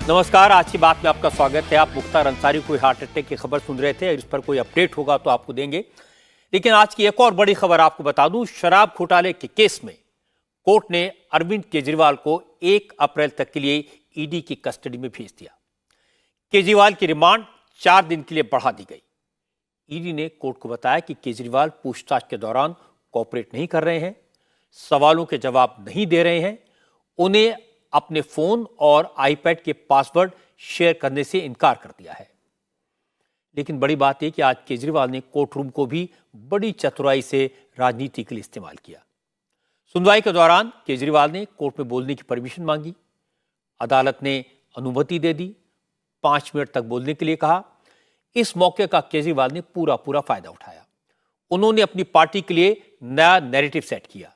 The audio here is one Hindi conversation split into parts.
नमस्कार, आज की बात में आपका स्वागत है। आप मुख्तार अंसारी कोई हार्ट अटैक की खबर सुन रहे थे, इस पर कोई अपडेट होगा तो आपको देंगे। लेकिन आज की एक और बड़ी खबर आपको बता दूं, शराब घोटाले के केस में कोर्ट ने अरविंद केजरीवाल को 1 अप्रैल तक के लिए ईडी की कस्टडी में भेज दिया। केजरीवाल की रिमांड 4 दिन के लिए बढ़ा दी गई। ईडी ने कोर्ट को बताया कि केजरीवाल पूछताछ के दौरान कोऑपरेट नहीं कर रहे हैं, सवालों के जवाब नहीं दे रहे हैं, उन्हें अपने फोन और आईपैड के पासवर्ड शेयर करने से इनकार कर दिया है। लेकिन बड़ी बात यह कि आज केजरीवाल ने कोर्ट रूम को भी बड़ी चतुराई से राजनीति के लिए इस्तेमाल किया। सुनवाई के दौरान केजरीवाल ने कोर्ट में बोलने की परमिशन मांगी। अदालत ने अनुमति दे दी। 5 मिनट तक बोलने के लिए कहा। इस मौके का केजरीवाल ने पूरा फायदा उठाया। उन्होंने अपनी पार्टी के लिए नया नैरेटिव सेट किया।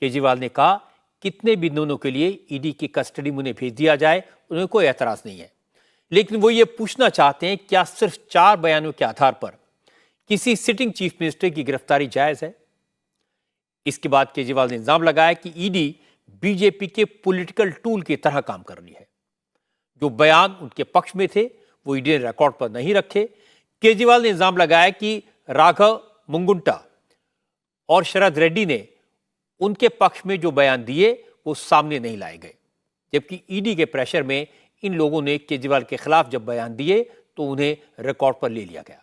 केजरीवाल ने कहा, कितने भी दिनों के लिए ईडी की कस्टडी में उन्हें भेज दिया जाए, उन्हें कोई एतराज नहीं है। लेकिन वो ये पूछना चाहते हैं, क्या सिर्फ 4 बयानों के आधार पर किसी सिटिंग चीफ मिनिस्टर की गिरफ्तारी जायज है? इसके बाद केजरीवाल ने इल्जाम लगाया कि ईडी बीजेपी के पॉलिटिकल टूल की तरह काम कर रही है। जो बयान उनके पक्ष में थे वो ईडी ने रिकॉर्ड पर नहीं रखे। केजरीवाल ने इल्जाम लगाया कि राघव मुंगुंटा और शरद रेड्डी ने उनके पक्ष में जो बयान दिए वो सामने नहीं लाए गए, जबकि ईडी के प्रेशर में इन लोगों ने केजरीवाल के खिलाफ जब बयान दिए तो उन्हें रिकॉर्ड पर ले लिया गया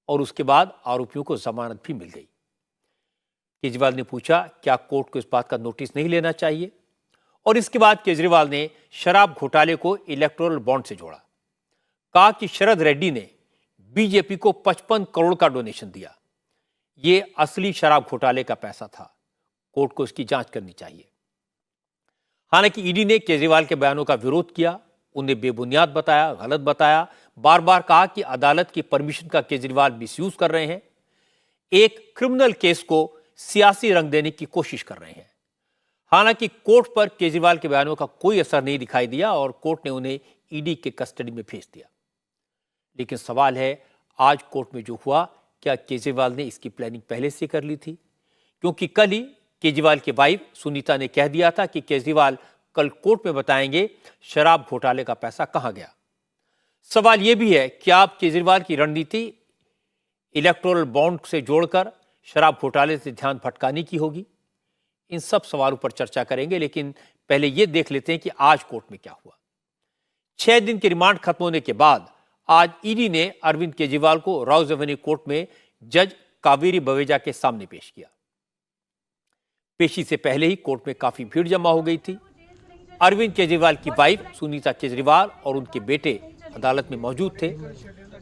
और उसके बाद आरोपियों को जमानत भी मिल गई। केजरीवाल ने पूछा, क्या कोर्ट को इस बात का नोटिस नहीं लेना चाहिए? और इसके बाद केजरीवाल ने शराब घोटाले को इलेक्टोरल बॉन्ड से जोड़ा। कहा कि शरद रेड्डी ने बीजेपी को 55 करोड़ का डोनेशन दिया। ये असली शराब घोटाले का पैसा था। कोर्ट को इसकी जांच करनी चाहिए। हालांकि ईडी ने केजरीवाल के बयानों का विरोध किया, उन्हें बेबुनियाद बताया, गलत बताया, बार बार कहा कि अदालत की परमिशन का केजरीवाल मिसयूज कर रहे हैं, एक क्रिमिनल केस को सियासी रंग देने की कोशिश कर रहे हैं। हालांकि कोर्ट पर केजरीवाल के बयानों का कोई असर नहीं दिखाई दिया और कोर्ट ने उन्हें ईडी के कस्टडी में भेज दिया। लेकिन सवाल है, आज कोर्ट में जो हुआ, क्या केजरीवाल ने इसकी प्लानिंग पहले से कर ली थी? क्योंकि कल ही केजरीवाल की वाइफ सुनीता ने कह दिया था कि केजरीवाल कल कोर्ट में बताएंगे शराब घोटाले का पैसा कहां गया। सवाल यह भी है कि आप केजरीवाल की रणनीति इलेक्टोरल बॉन्ड से जोड़कर शराब घोटाले से ध्यान भटकाने की होगी। इन सब सवालों पर चर्चा करेंगे, लेकिन पहले यह देख लेते हैं कि आज कोर्ट में क्या हुआ। 6 दिन की रिमांड खत्म होने के बाद आज ईडी ने अरविंद केजरीवाल को राउज एवेन्यू कोर्ट में जज कावेरी बवेजा के सामने पेश किया। पेशी से पहले ही कोर्ट में काफी भीड़ जमा हो गई थी। अरविंद केजरीवाल की वाइफ सुनीता केजरीवाल और उनके बेटे अदालत में मौजूद थे।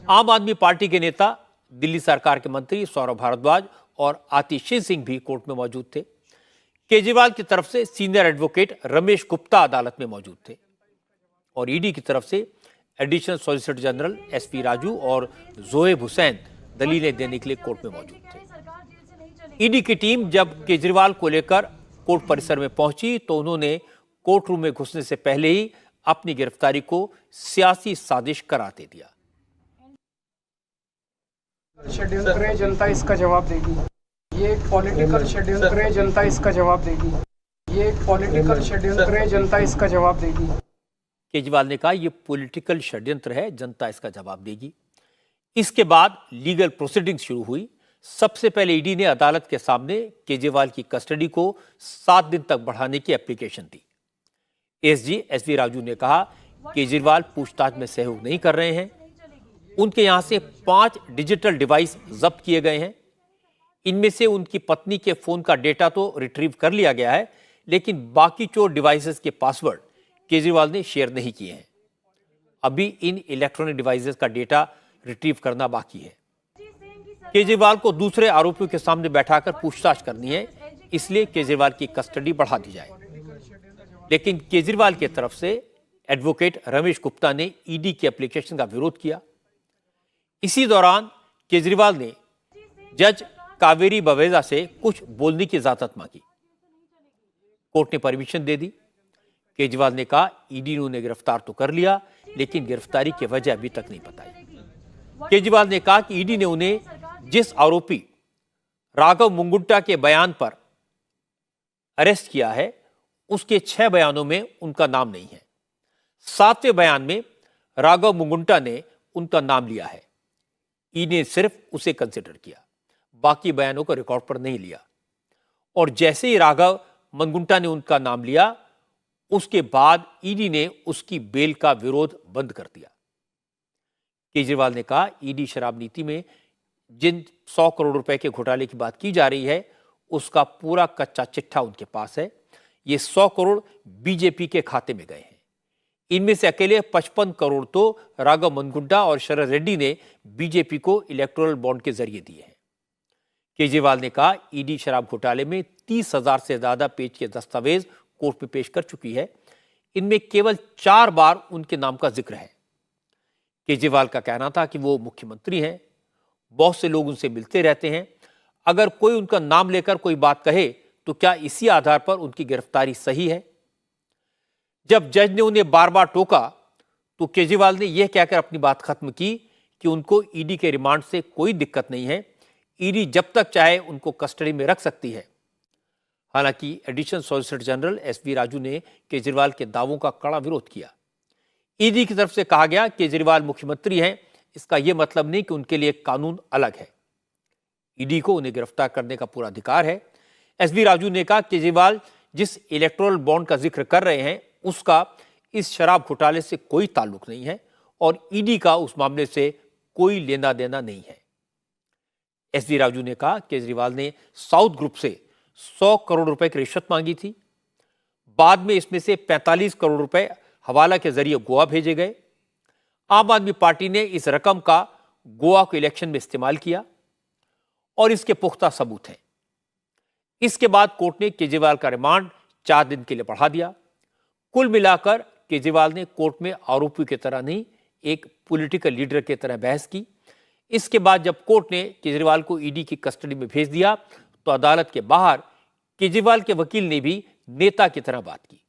आम आदमी पार्टी के नेता, दिल्ली सरकार के मंत्री सौरभ भारद्वाज और आतिशी सिंह भी कोर्ट में मौजूद थे। केजरीवाल की तरफ से सीनियर एडवोकेट रमेश गुप्ता अदालत में मौजूद थे और ईडी की तरफ से additional solicitor general SP Raju और जोएब हुसैन दलीलें देने के लिए कोर्ट में मौजूद थे। ईडी की टीम जब केजरीवाल को लेकर कोर्ट परिसर में पहुंची तो उन्होंने कोर्ट रूम में घुसने से पहले ही अपनी गिरफ्तारी को सियासी साजिश करार दे दिया। षड्यंत्र है, जनता इसका जवाब देगी। ये एक पॉलिटिकल षड्यंत्र है, जनता इसका जवाब देगी। ये एक पॉलिटिकल षड्यंत्र है, जनता इसका जवाब देगी। केजरीवाल ने कहा, यह पॉलिटिकल षड्यंत्र है, जनता इसका जवाब देगी। इसके बाद लीगल प्रोसीडिंग शुरू हुई। सबसे पहले ईडी ने अदालत के सामने केजरीवाल की कस्टडी को 7 दिन तक बढ़ाने की एप्लीकेशन दी। एसजी एसवी राजू ने कहा, केजरीवाल पूछताछ में सहयोग नहीं कर रहे हैं। उनके यहां से 5 डिजिटल डिवाइस जब्त किए गए हैं। इनमें से उनकी पत्नी के फोन का डेटा तो रिट्रीव कर लिया गया है, लेकिन बाकी 4 डिवाइसेस के पासवर्ड केजरीवाल ने शेयर नहीं किए हैं। अभी इन इलेक्ट्रॉनिक डिवाइसेस का डेटा रिट्रीव करना बाकी है। केजरीवाल को दूसरे आरोपियों के सामने बैठाकर पूछताछ करनी है, इसलिए केजरीवाल की कस्टडी बढ़ा दी जाए। लेकिन केजरीवाल की तरफ से एडवोकेट रमेश गुप्ता ने ईडी की एप्लीकेशन का विरोध किया। इसी दौरान केजरीवाल ने जज कावेरी बवेजा से कुछ बोलने की इजाजत मांगी। कोर्ट ने परमिशन दे दी। केजरीवाल ने कहा, ईडी ने उन्हें गिरफ्तार तो कर लिया, लेकिन गिरफ्तारी की वजह अभी तक नहीं बताई। केजरीवाल ने कहा कि ईडी ने उन्हें जिस आरोपी राघव मुंगुंटा के बयान पर अरेस्ट किया है, उसके 6 बयानों में उनका नाम नहीं है। 7वें बयान में राघव मुंगुंटा ने उनका नाम लिया है। ईडी ने सिर्फ उसे कंसिडर किया, बाकी बयानों को रिकॉर्ड पर नहीं लिया। और जैसे ही राघव मुंगुंटा ने उनका नाम लिया, उसके बाद ईडी ने उसकी बेल का विरोध बंद कर दिया। केजरीवाल ने कहा, ईडी शराब नीति में जिन 100 करोड़ रुपए के घोटाले की बात की जा रही है, उसका पूरा कच्चा चिट्ठा उनके पास है। ये 100 करोड़ बीजेपी के खाते में गए हैं। इनमें से अकेले 55 करोड़ तो राघव मुंगुंटा और शरद रेड्डी ने बीजेपी को इलेक्टोरल बॉन्ड के जरिए दिए हैं। केजरीवाल ने कहा, ईडी शराब घोटाले में 30,000 से ज्यादा पेज के दस्तावेज कोर्ट में पेश कर चुकी है। इनमें केवल 4 बार उनके नाम का जिक्र है। केजरीवाल का कहना था कि वो मुख्यमंत्री हैं, बहुत से लोग उनसे मिलते रहते हैं, अगर कोई उनका नाम लेकर कोई बात कहे तो क्या इसी आधार पर उनकी गिरफ्तारी सही है? जब जज ने उन्हें बार बार टोका तो केजरीवाल ने यह कहकर अपनी बात खत्म की कि उनको ईडी के रिमांड से कोई दिक्कत नहीं है, ईडी जब तक चाहे उनको कस्टडी में रख सकती है। हालांकि additional solicitor general S V Raju ने केजरीवाल के दावों का कड़ा विरोध किया। ईडी की तरफ से कहा गया, केजरीवाल मुख्यमंत्री हैं, इसका यह मतलब नहीं कि उनके लिए कानून अलग है। ईडी को उन्हें गिरफ्तार करने का पूरा अधिकार है। एसवी राजू ने कहा, केजरीवाल जिस इलेक्टोरल बॉन्ड का जिक्र कर रहे हैं, उसका इस शराब घोटाले से कोई ताल्लुक नहीं है और ईडी का उस मामले से कोई लेना देना नहीं है। एसवी राजू ने कहा, केजरीवाल ने साउथ ग्रुप से 100 करोड़ रुपए की रिश्वत मांगी थी। बाद में इसमें से 45 करोड़ रुपए हवाला के जरिए गोवा भेजे गए। आम आदमी पार्टी ने इस रकम का गोवा के इलेक्शन में इस्तेमाल किया और इसके पुख्ता सबूत हैं। इसके बाद कोर्ट ने केजरीवाल का रिमांड 4 दिन के लिए बढ़ा दिया। कुल मिलाकर केजरीवाल ने कोर्ट में आरोपी की तरह नहीं, एक पॉलिटिकल लीडर की तरह बहस की। इसके बाद जब कोर्ट ने केजरीवाल को ईडी की कस्टडी में भेज दिया तो अदालत के बाहर केजरीवाल के वकील ने भी नेता की तरह बात की।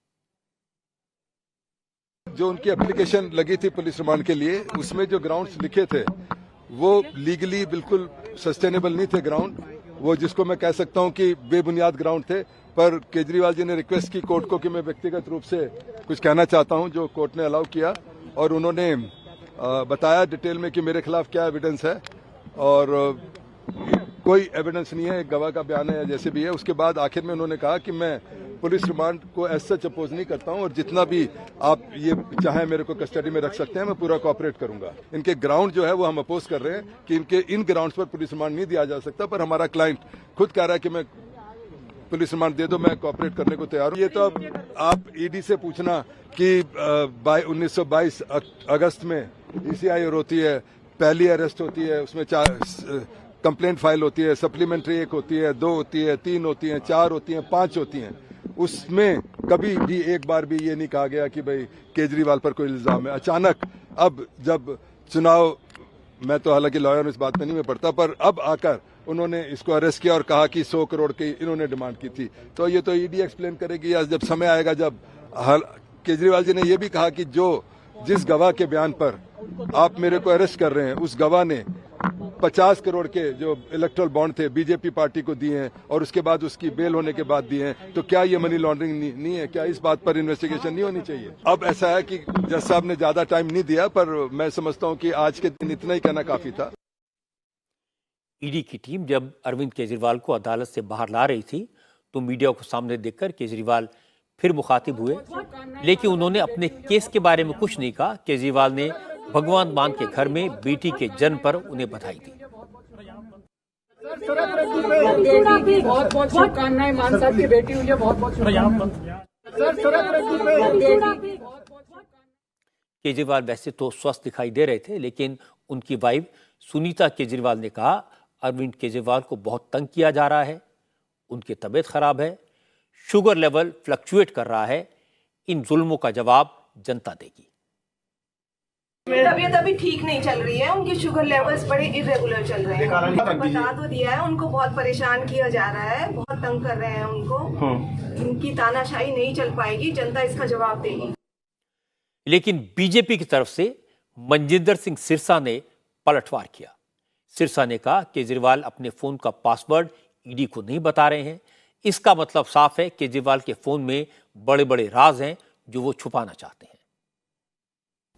जो उनकी एप्लीकेशन लगी थी पुलिस रिमांड के लिए, उसमें जो ग्राउंड्स लिखे थे वो लीगली बिल्कुल सस्टेनेबल नहीं थे ग्राउंड, वो जिसको मैं कह सकता हूं कि बेबुनियाद ग्राउंड थे। पर केजरीवाल जी ने रिक्वेस्ट की कोर्ट को कि मैं व्यक्तिगत रूप से कुछ कहना चाहता हूं, जो कोर्ट ने अलाउ किया और उन्होंने बताया डिटेल में कि मेरे खिलाफ क्या एविडेंस है और कोई एविडेंस नहीं है, एक गवाह का बयान है या जैसे भी है। उसके बाद आखिर में उन्होंने कहा कि मैं पुलिस रिमांड को एज सच अपोज नहीं करता हूं और जितना भी आप ये चाहे मेरे को कस्टडी में रख सकते हैं, मैं पूरा कोऑपरेट करूंगा। इनके ग्राउंड जो है वो हम अपोज कर रहे हैं कि इनके इन ग्राउंड्स पर पुलिस रिमांड नहीं दिया जा सकता, पर हमारा क्लाइंट खुद कह रहा है कि मैं पुलिस रिमांड दे दो, मैं कोऑपरेट करने को तैयार हूं। ये तो आप ईडी से पूछना कि 1922 अगस्त में ईसीआई होती है, पहली अरेस्ट होती है, उसमें 4 कंप्लेंट फाइल होती है, सप्लीमेंट्री 1 होती है, 2 होती है, 3 होती है, 4 होती है, 5 होती हैं। उसमें कभी भी एक बार भी ये नहीं कहा गया कि भाई केजरीवाल पर कोई इल्जाम है। अचानक अब जब चुनाव, मैं तो हालांकि लॉयर इस बात में नहीं मैं पढ़ता, पर अब आकर उन्होंने इसको अरेस्ट किया और कहा कि 100 करोड़ की इन्होंने डिमांड की थी। तो ये तो ईडी एक्सप्लेन करेगी या जब समय आएगा। जब केजरीवाल जी ने यह भी कहा कि जिस गवाह के बयान पर आप मेरे को अरेस्ट कर रहे हैं, उस गवाह ने 50 करोड़ के जो इलेक्टोरल बॉन्ड थे बीजेपी पार्टी को दिए हैं और उसके बाद उसकी बेल होने के बाद दिए हैं, तो क्या ये मनी लॉन्ड्रिंग नहीं है? क्या इस बात पर इन्वेस्टिगेशन नहीं होनी चाहिए? अब ऐसा है कि जज साहब ने ज्यादा टाइम नहीं दिया, पर मैं समझता हूं कि आज के दिन इतना ही कहना काफी था। ईडी की टीम जब अरविंद केजरीवाल को अदालत से बाहर ला रही थी तो मीडिया को सामने देखकर केजरीवाल फिर मुखातिब हुए, लेकिन उन्होंने अपने केस के बारे में कुछ नहीं कहा। केजरीवाल ने भगवान मान के घर में बेटी के जन्म पर उन्हें बधाई दी। बहुत बहुत शुभकामनाएं, मान साहब की बेटी हुई है, बहुत बहुत शुभकामनाएं। केजरीवाल वैसे तो स्वस्थ दिखाई दे रहे थे, लेकिन उनकी वाइफ सुनीता केजरीवाल ने कहा, अरविंद केजरीवाल को बहुत तंग किया जा रहा है, उनकी तबीयत खराब है, शुगर लेवल फ्लक्चुएट कर रहा है, इन जुल्मों का जवाब जनता देगी। तबीयत अभी ठीक नहीं चल रही है, उनके शुगर लेवल्स बड़े इरेगुलर चल रहे हैं। बता तो दिया है, उनको बहुत परेशान किया जा रहा है, बहुत तंग कर रहे हैं उनको। इनकी तानाशाही नहीं चल पाएगी, जनता इसका जवाब देगी। लेकिन बीजेपी की तरफ से मनजिंदर सिंह सिरसा ने पलटवार किया। सिरसा ने कहा, केजरीवाल अपने फोन का पासवर्ड ईडी को नहीं बता रहे हैं, इसका मतलब साफ है केजरीवाल के फोन में बड़े बड़े राज हैं जो वो छुपाना चाहते हैं।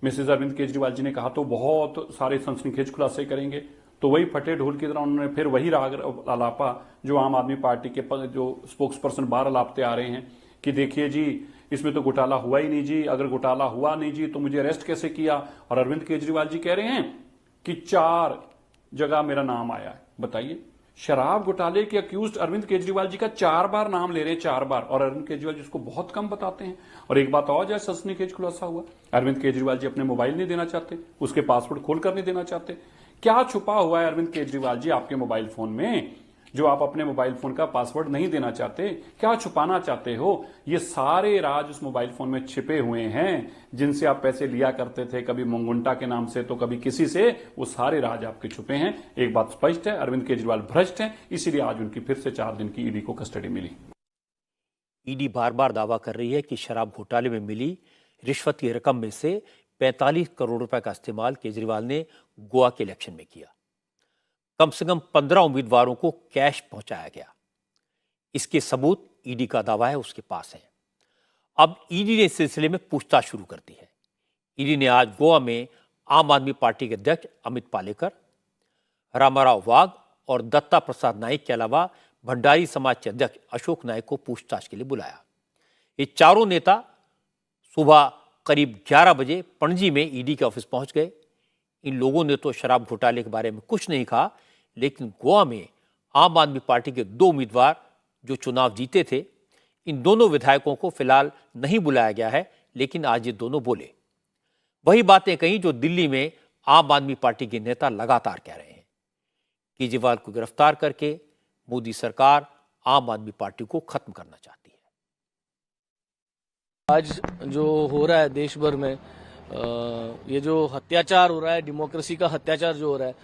मिसेज अरविंद केजरीवाल जी ने कहा तो बहुत सारे सनसनीखेज खुलासे करेंगे, तो वही फटे ढोल की तरह उन्होंने फिर वही राग अलापा जो आम आदमी पार्टी के जो स्पोक्स पर्सन बाहर अलापते आ रहे हैं कि देखिए जी इसमें तो घोटाला हुआ ही नहीं जी, अगर घोटाला हुआ नहीं जी तो मुझे अरेस्ट कैसे किया। और अरविंद केजरीवाल जी कह रहे हैं कि 4 जगह मेरा नाम आया है। बताइए, शराब घोटाले के अक्यूज अरविंद केजरीवाल जी का 4 बार नाम ले रहे हैं, 4 बार, और अरविंद केजरीवाल जी उसको बहुत कम बताते हैं। और एक बात और, जैसे सनसनीखेज खुलासा हुआ, अरविंद केजरीवाल जी अपने मोबाइल नहीं देना चाहते, उसके पासवर्ड खोलकर नहीं देना चाहते। क्या छुपा हुआ है अरविंद केजरीवाल जी आपके मोबाइल फोन में जो आप अपने मोबाइल फोन का पासवर्ड नहीं देना चाहते? क्या छुपाना चाहते हो? ये सारे राज उस मोबाइल फोन में छिपे हुए हैं जिनसे आप पैसे लिया करते थे, कभी मुंगुंटा के नाम से तो कभी किसी से। वो सारे राज आपके छुपे हैं। एक बात स्पष्ट है, अरविंद केजरीवाल भ्रष्ट हैं, इसीलिए आज उनकी फिर से 4 दिन की ईडी को कस्टडी मिली। ईडी बार बार दावा कर रही है कि शराब घोटाले में मिली रिश्वत की रकम में से 45 करोड़ रुपए का इस्तेमाल केजरीवाल ने गोवा के इलेक्शन में किया। कम से कम 15 उम्मीदवारों को कैश पहुंचाया गया। इसके सबूत ईडी का दावा है उसके पास है। अब ईडी ने इस सिलसिले में पूछताछ शुरू कर दी है। ईडी ने आज गोवा में आम आदमी पार्टी के अध्यक्ष अमित पालेकर, रामाराव वाघ और दत्ता प्रसाद नाइक के अलावा भंडारी समाज के अध्यक्ष अशोक नाइक को पूछताछ के लिए बुलाया। ये चारों नेता सुबह करीब 11 बजे पणजी में ईडी के ऑफिस पहुंच गए। इन लोगों ने तो शराब घोटाले के बारे में कुछ नहीं कहा, लेकिन गोवा में आम आदमी पार्टी के 2 उम्मीदवार जो चुनाव जीते थे, इन दोनों विधायकों को फिलहाल नहीं बुलाया गया है, लेकिन आज ये दोनों बोले। वही बातें कही जो दिल्ली में आम आदमी पार्टी के नेता लगातार कह रहे हैं। केजरीवाल को गिरफ्तार करके मोदी सरकार आम आदमी पार्टी को खत्म करना चाहती है। आज जो हो रहा है देश भर में, ये जो अत्याचार हो रहा है, डेमोक्रेसी का अत्याचार जो हो रहा है,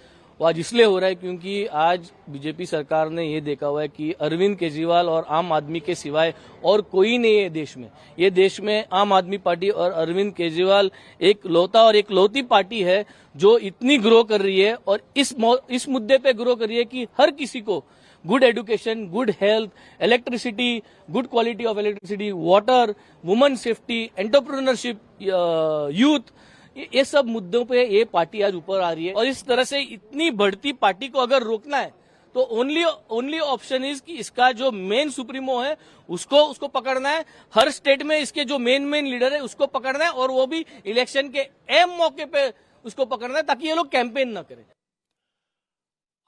वो आज इसलिए हो रहा है क्योंकि आज बीजेपी सरकार ने ये देखा हुआ है कि अरविंद केजरीवाल और आम आदमी के सिवाय और कोई नहीं है देश में। ये देश में आम आदमी पार्टी और अरविंद केजरीवाल एक लौता और एक लौती पार्टी है जो इतनी ग्रो कर रही है और इस मुद्दे पे ग्रो कर रही है कि हर किसी को good education, good health, electricity, good quality of electricity, water, women safety, entrepreneurship, youth, ये सब मुद्दों पे ये पार्टी आज ऊपर आ रही है। और इस तरह से इतनी बढ़ती पार्टी को अगर रोकना है तो ओनली ऑप्शन इज कि इसका जो मेन सुप्रीमो है उसको पकड़ना है। हर स्टेट में इसके जो मेन लीडर है उसको पकड़ना है, और वो भी इलेक्शन के अहम मौके पे उसको पकड़ना है ताकि ये लोग कैंपेन न करें।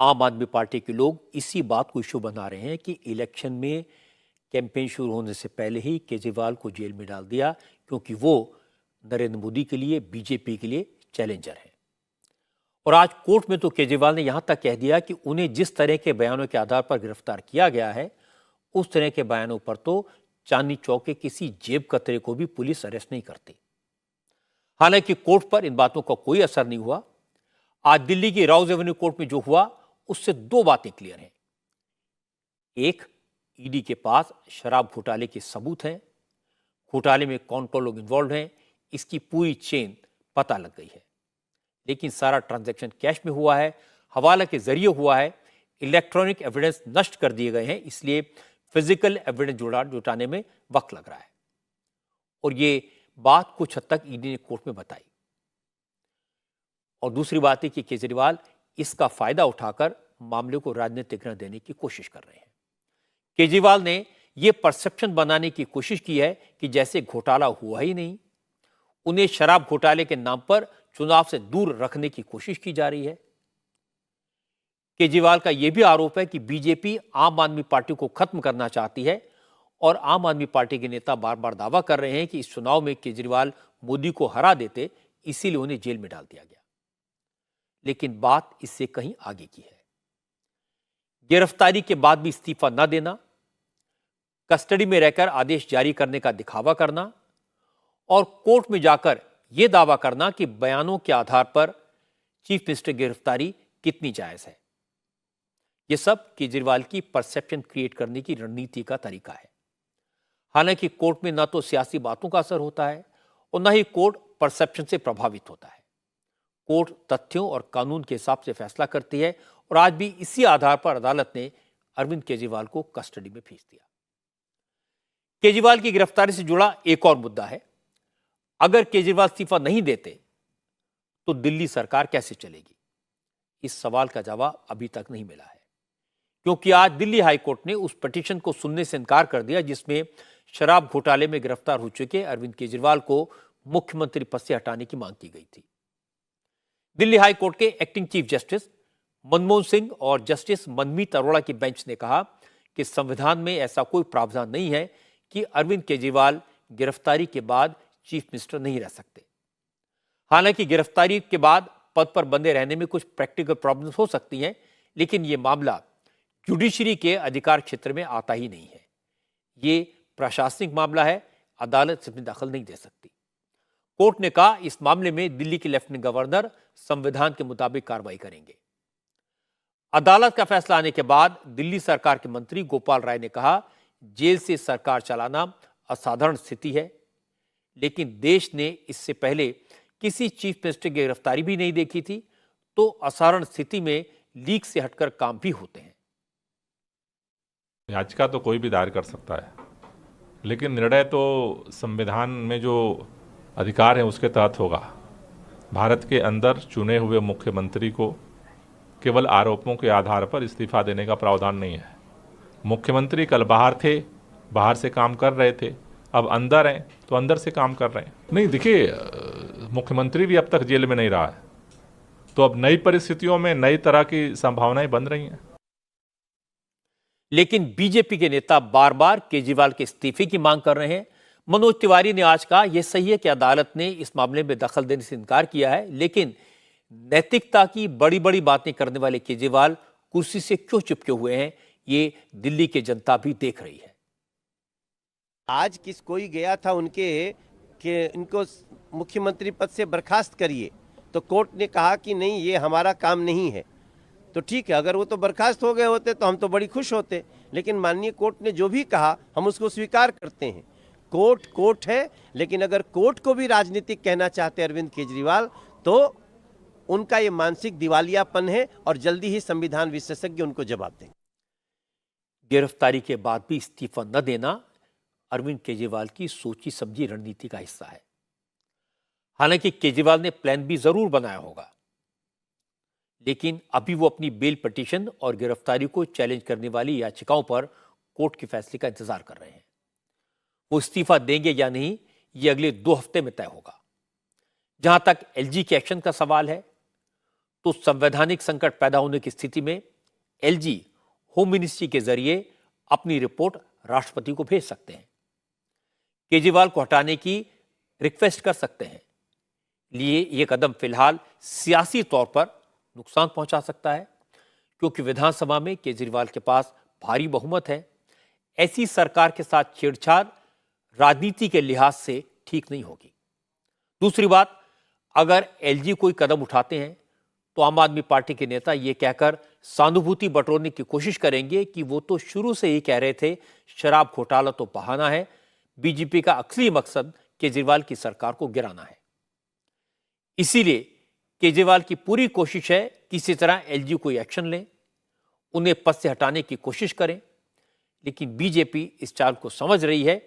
आम आदमी पार्टी के लोग इसी बात को इशू बना रहे हैं कि इलेक्शन में कैंपेन शुरू होने से पहले ही केजरीवाल को जेल में डाल दिया, क्योंकि वो नरेंद्र मोदी के लिए, बीजेपी के लिए चैलेंजर है। और आज कोर्ट में तो केजरीवाल ने यहां तक कह दिया कि उन्हें जिस तरह के बयानों के आधार पर गिरफ्तार किया गया है, उस तरह के बयानों पर तो चांदनी चौक के किसी जेब कतरे को भी पुलिस अरेस्ट नहीं करती। हालांकि कोर्ट पर इन बातों का कोई असर नहीं हुआ। आज दिल्ली की राउज एवेन्यू कोर्ट में जो हुआ उससे 2 बातें क्लियर हैं। एक, ईडी के पास शराब घोटाले के सबूत हैं। घोटाले में कौन कौन लोग इन्वॉल्व हैं, इसकी पूरी चेन पता लग गई है। लेकिन सारा ट्रांजैक्शन कैश में हुआ है, हवाला के जरिए हुआ है, इलेक्ट्रॉनिक एविडेंस नष्ट कर दिए गए हैं, इसलिए फिजिकल एविडेंस जुटाने में वक्त लग रहा है। और ये बात कुछ हद तक ईडी ने कोर्ट में बताई। और दूसरी बात है कि केजरीवाल इसका फायदा उठाकर मामले को राजनीतिक रंग देने की कोशिश कर रहे हैं। केजरीवाल ने यह परसेप्शन बनाने की कोशिश की है कि जैसे घोटाला हुआ ही नहीं, उन्हें शराब घोटाले के नाम पर चुनाव से दूर रखने की कोशिश की जा रही है। केजरीवाल का यह भी आरोप है कि बीजेपी आम आदमी पार्टी को खत्म करना चाहती है, और आम आदमी पार्टी के नेता बार बार दावा कर रहे हैं कि इस चुनाव में केजरीवाल मोदी को हरा देते, इसीलिए उन्हें जेल में डाल दिया गया। लेकिन बात इससे कहीं आगे की है। गिरफ्तारी के बाद भी इस्तीफा न देना, कस्टडी में रहकर आदेश जारी करने का दिखावा करना, और कोर्ट में जाकर यह दावा करना कि बयानों के आधार पर चीफ मिनिस्टर की गिरफ्तारी कितनी जायज है, यह सब केजरीवाल की परसेप्शन क्रिएट करने की रणनीति का तरीका है। हालांकि कोर्ट में न तो सियासी बातों का असर होता है और न ही कोर्ट परसेप्शन से प्रभावित होता है। कोर्ट तथ्यों और कानून के हिसाब से फैसला करती है, और आज भी इसी आधार पर अदालत ने अरविंद केजरीवाल को कस्टडी में भेज दिया। केजरीवाल की गिरफ्तारी से जुड़ा एक और मुद्दा है। अगर केजरीवाल इस्तीफा नहीं देते तो दिल्ली सरकार कैसे चलेगी? इस सवाल का जवाब अभी तक नहीं मिला है, क्योंकि आज दिल्ली हाईकोर्ट ने उस पिटीशन को सुनने से इनकार कर दिया जिसमें शराब घोटाले में गिरफ्तार हो चुके अरविंद केजरीवाल को मुख्यमंत्री पद से हटाने की मांग की गई थी। दिल्ली हाईकोर्ट के acting chief justice Manmohan Singh और जस्टिस मनमीत अरोड़ा की बेंच ने कहा कि संविधान में ऐसा कोई प्रावधान नहीं है कि अरविंद केजरीवाल गिरफ्तारी के बाद चीफ मिनिस्टर नहीं रह सकते। हालांकि गिरफ्तारी के बाद पद पर बने रहने में कुछ प्रैक्टिकल प्रॉब्लम्स हो सकती हैं, लेकिन यह मामला जुडिशरी के अधिकार क्षेत्र में आता ही नहीं है। ये प्रशासनिक मामला है, अदालत इसमें दखल नहीं दे सकती। कोर्ट ने कहा इस मामले में दिल्ली के लेफ्टिनेंट गवर्नर संविधान के मुताबिक कार्रवाई करेंगे। अदालत का फैसला आने के बाद दिल्ली सरकार के मंत्री गोपाल राय ने कहा जेल से सरकार चलाना असाधारण स्थिति है, लेकिन देश ने इससे पहले किसी चीफ मिनिस्टर की गिरफ्तारी भी नहीं देखी थी, तो असाधारण स्थिति में लीक से हटकर काम भी होते हैं। याचिका तो कोई भी दायर कर सकता है, लेकिन निर्णय तो संविधान में जो अधिकार है उसके तहत होगा। भारत के अंदर चुने हुए मुख्यमंत्री को केवल आरोपों के आधार पर इस्तीफा देने का प्रावधान नहीं है। मुख्यमंत्री कल बाहर थे, बाहर से काम कर रहे थे, अब अंदर हैं तो अंदर से काम कर रहे हैं। नहीं, देखिए, मुख्यमंत्री भी अब तक जेल में नहीं रहा है, तो अब नई परिस्थितियों में नई तरह की संभावनाएं बन रही हैं। लेकिन बीजेपी के नेता बार बार केजरीवाल के इस्तीफे की मांग कर रहे हैं। मनोज तिवारी ने आज कहा यह सही है कि अदालत ने इस मामले में दखल देने से इनकार किया है, लेकिन नैतिकता की बड़ी बड़ी बातें करने वाले केजरीवाल कुर्सी से क्यों चिपके हुए हैं, ये दिल्ली की जनता भी देख रही है। आज कोई गया था उनके कि इनको मुख्यमंत्री पद से बर्खास्त करिए, तो कोर्ट ने कहा कि नहीं, ये हमारा काम नहीं है। तो ठीक है, अगर वो तो बर्खास्त हो गए होते तो हम तो बड़ी खुश होते, लेकिन माननीय कोर्ट ने जो भी कहा हम उसको स्वीकार करते हैं। कोर्ट है, लेकिन अगर कोर्ट को भी राजनीतिक कहना चाहते अरविंद केजरीवाल तो उनका ये मानसिक दिवालियापन है और जल्दी ही संविधान विशेषज्ञ उनको जवाब देंगे। गिरफ्तारी के बाद भी इस्तीफा न देना अरविंद केजरीवाल की सोची समझी रणनीति का हिस्सा है। हालांकि केजरीवाल ने प्लान बी जरूर बनाया होगा, लेकिन अभी वो अपनी बेल पिटीशन और गिरफ्तारी को चैलेंज करने वाली याचिकाओं पर कोर्ट के फैसले का इंतजार कर रहे हैं। वो इस्तीफा देंगे या नहीं, ये अगले 2 हफ्ते में तय होगा। जहां तक एलजी के एक्शन का सवाल है, तो संवैधानिक संकट पैदा होने की स्थिति में एलजी होम मिनिस्ट्री के जरिए अपनी रिपोर्ट राष्ट्रपति को भेज सकते हैं। केजरीवाल को हटाने की रिक्वेस्ट कर सकते हैं। लिए यह कदम फिलहाल सियासी तौर पर नुकसान पहुंचा सकता है, क्योंकि विधानसभा में केजरीवाल के पास भारी बहुमत है। ऐसी सरकार के साथ छेड़छाड़ राजनीति के लिहाज से ठीक नहीं होगी। दूसरी बात, अगर एलजी कोई कदम उठाते हैं तो आम आदमी पार्टी के नेता ये कहकर सहानुभूति बटोरने की कोशिश करेंगे कि वो तो शुरू से ही कह रहे थे शराब घोटाला तो बहाना है, बीजेपी का असली मकसद केजरीवाल की सरकार को गिराना है। इसीलिए केजरीवाल की पूरी कोशिश है किसी तरह एलजी कोई एक्शन लें, उन्हें पद से हटाने की कोशिश करें, लेकिन बीजेपी इस चाल को समझ रही है।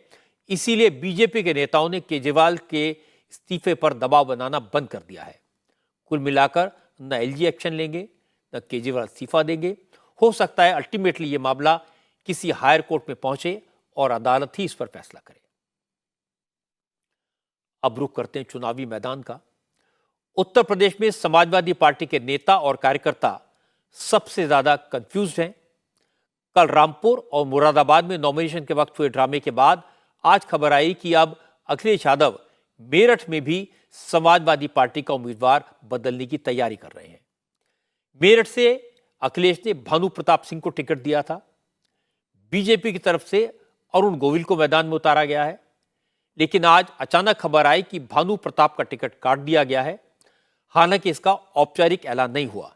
इसीलिए बीजेपी के नेताओं ने केजरीवाल के इस्तीफे पर दबाव बनाना बंद कर दिया है। कुल मिलाकर न एलजी एक्शन लेंगे, न केजरीवाल इस्तीफा देंगे। हो सकता है अल्टीमेटली ये मामला किसी हायर कोर्ट में पहुंचे और अदालत ही इस पर फैसला करे। अब रुख करते हैं चुनावी मैदान का। उत्तर प्रदेश में समाजवादी पार्टी के नेता और कार्यकर्ता सबसे ज्यादा कंफ्यूज्ड हैं। कल रामपुर और मुरादाबाद में नॉमिनेशन के वक्त हुए ड्रामे के बाद आज खबर आई कि अब अखिलेश यादव मेरठ में भी समाजवादी पार्टी का उम्मीदवार बदलने की तैयारी कर रहे हैं। मेरठ से अखिलेश ने भानु प्रताप सिंह को टिकट दिया था। बीजेपी की तरफ से अरुण गोविल को मैदान में उतारा गया है, लेकिन आज अचानक खबर आई कि भानु प्रताप का टिकट काट दिया गया है। हालांकि इसका औपचारिक ऐलान नहीं हुआ,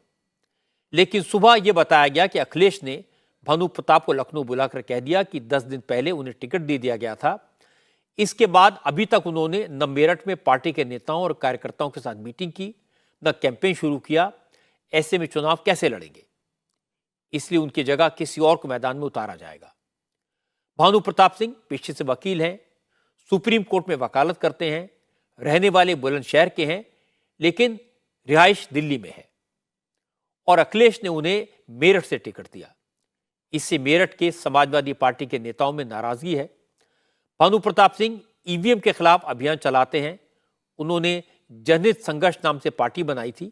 लेकिन सुबह यह बताया गया कि अखिलेश ने भानु प्रताप को लखनऊ बुलाकर कह दिया कि 10 दिन पहले उन्हें टिकट दे दिया गया था। इसके बाद अभी तक उन्होंने न मेरठ में पार्टी के नेताओं और कार्यकर्ताओं के साथ मीटिंग की, न कैंपेन शुरू किया। ऐसे में चुनाव कैसे लड़ेंगे? इसलिए उनकी जगह किसी और को मैदान में उतारा जाएगा। भानु प्रताप सिंह पेशे से वकील हैं, सुप्रीम कोर्ट में वकालत करते हैं, रहने वाले बुलंदशहर के हैं, लेकिन रिहाइश दिल्ली में है और अखिलेश ने उन्हें मेरठ से टिकट दिया। इससे मेरठ के समाजवादी पार्टी के नेताओं में नाराजगी है। भानु प्रताप सिंह ईवीएम के खिलाफ अभियान चलाते हैं। उन्होंने जनहित संघर्ष नाम से पार्टी बनाई थी।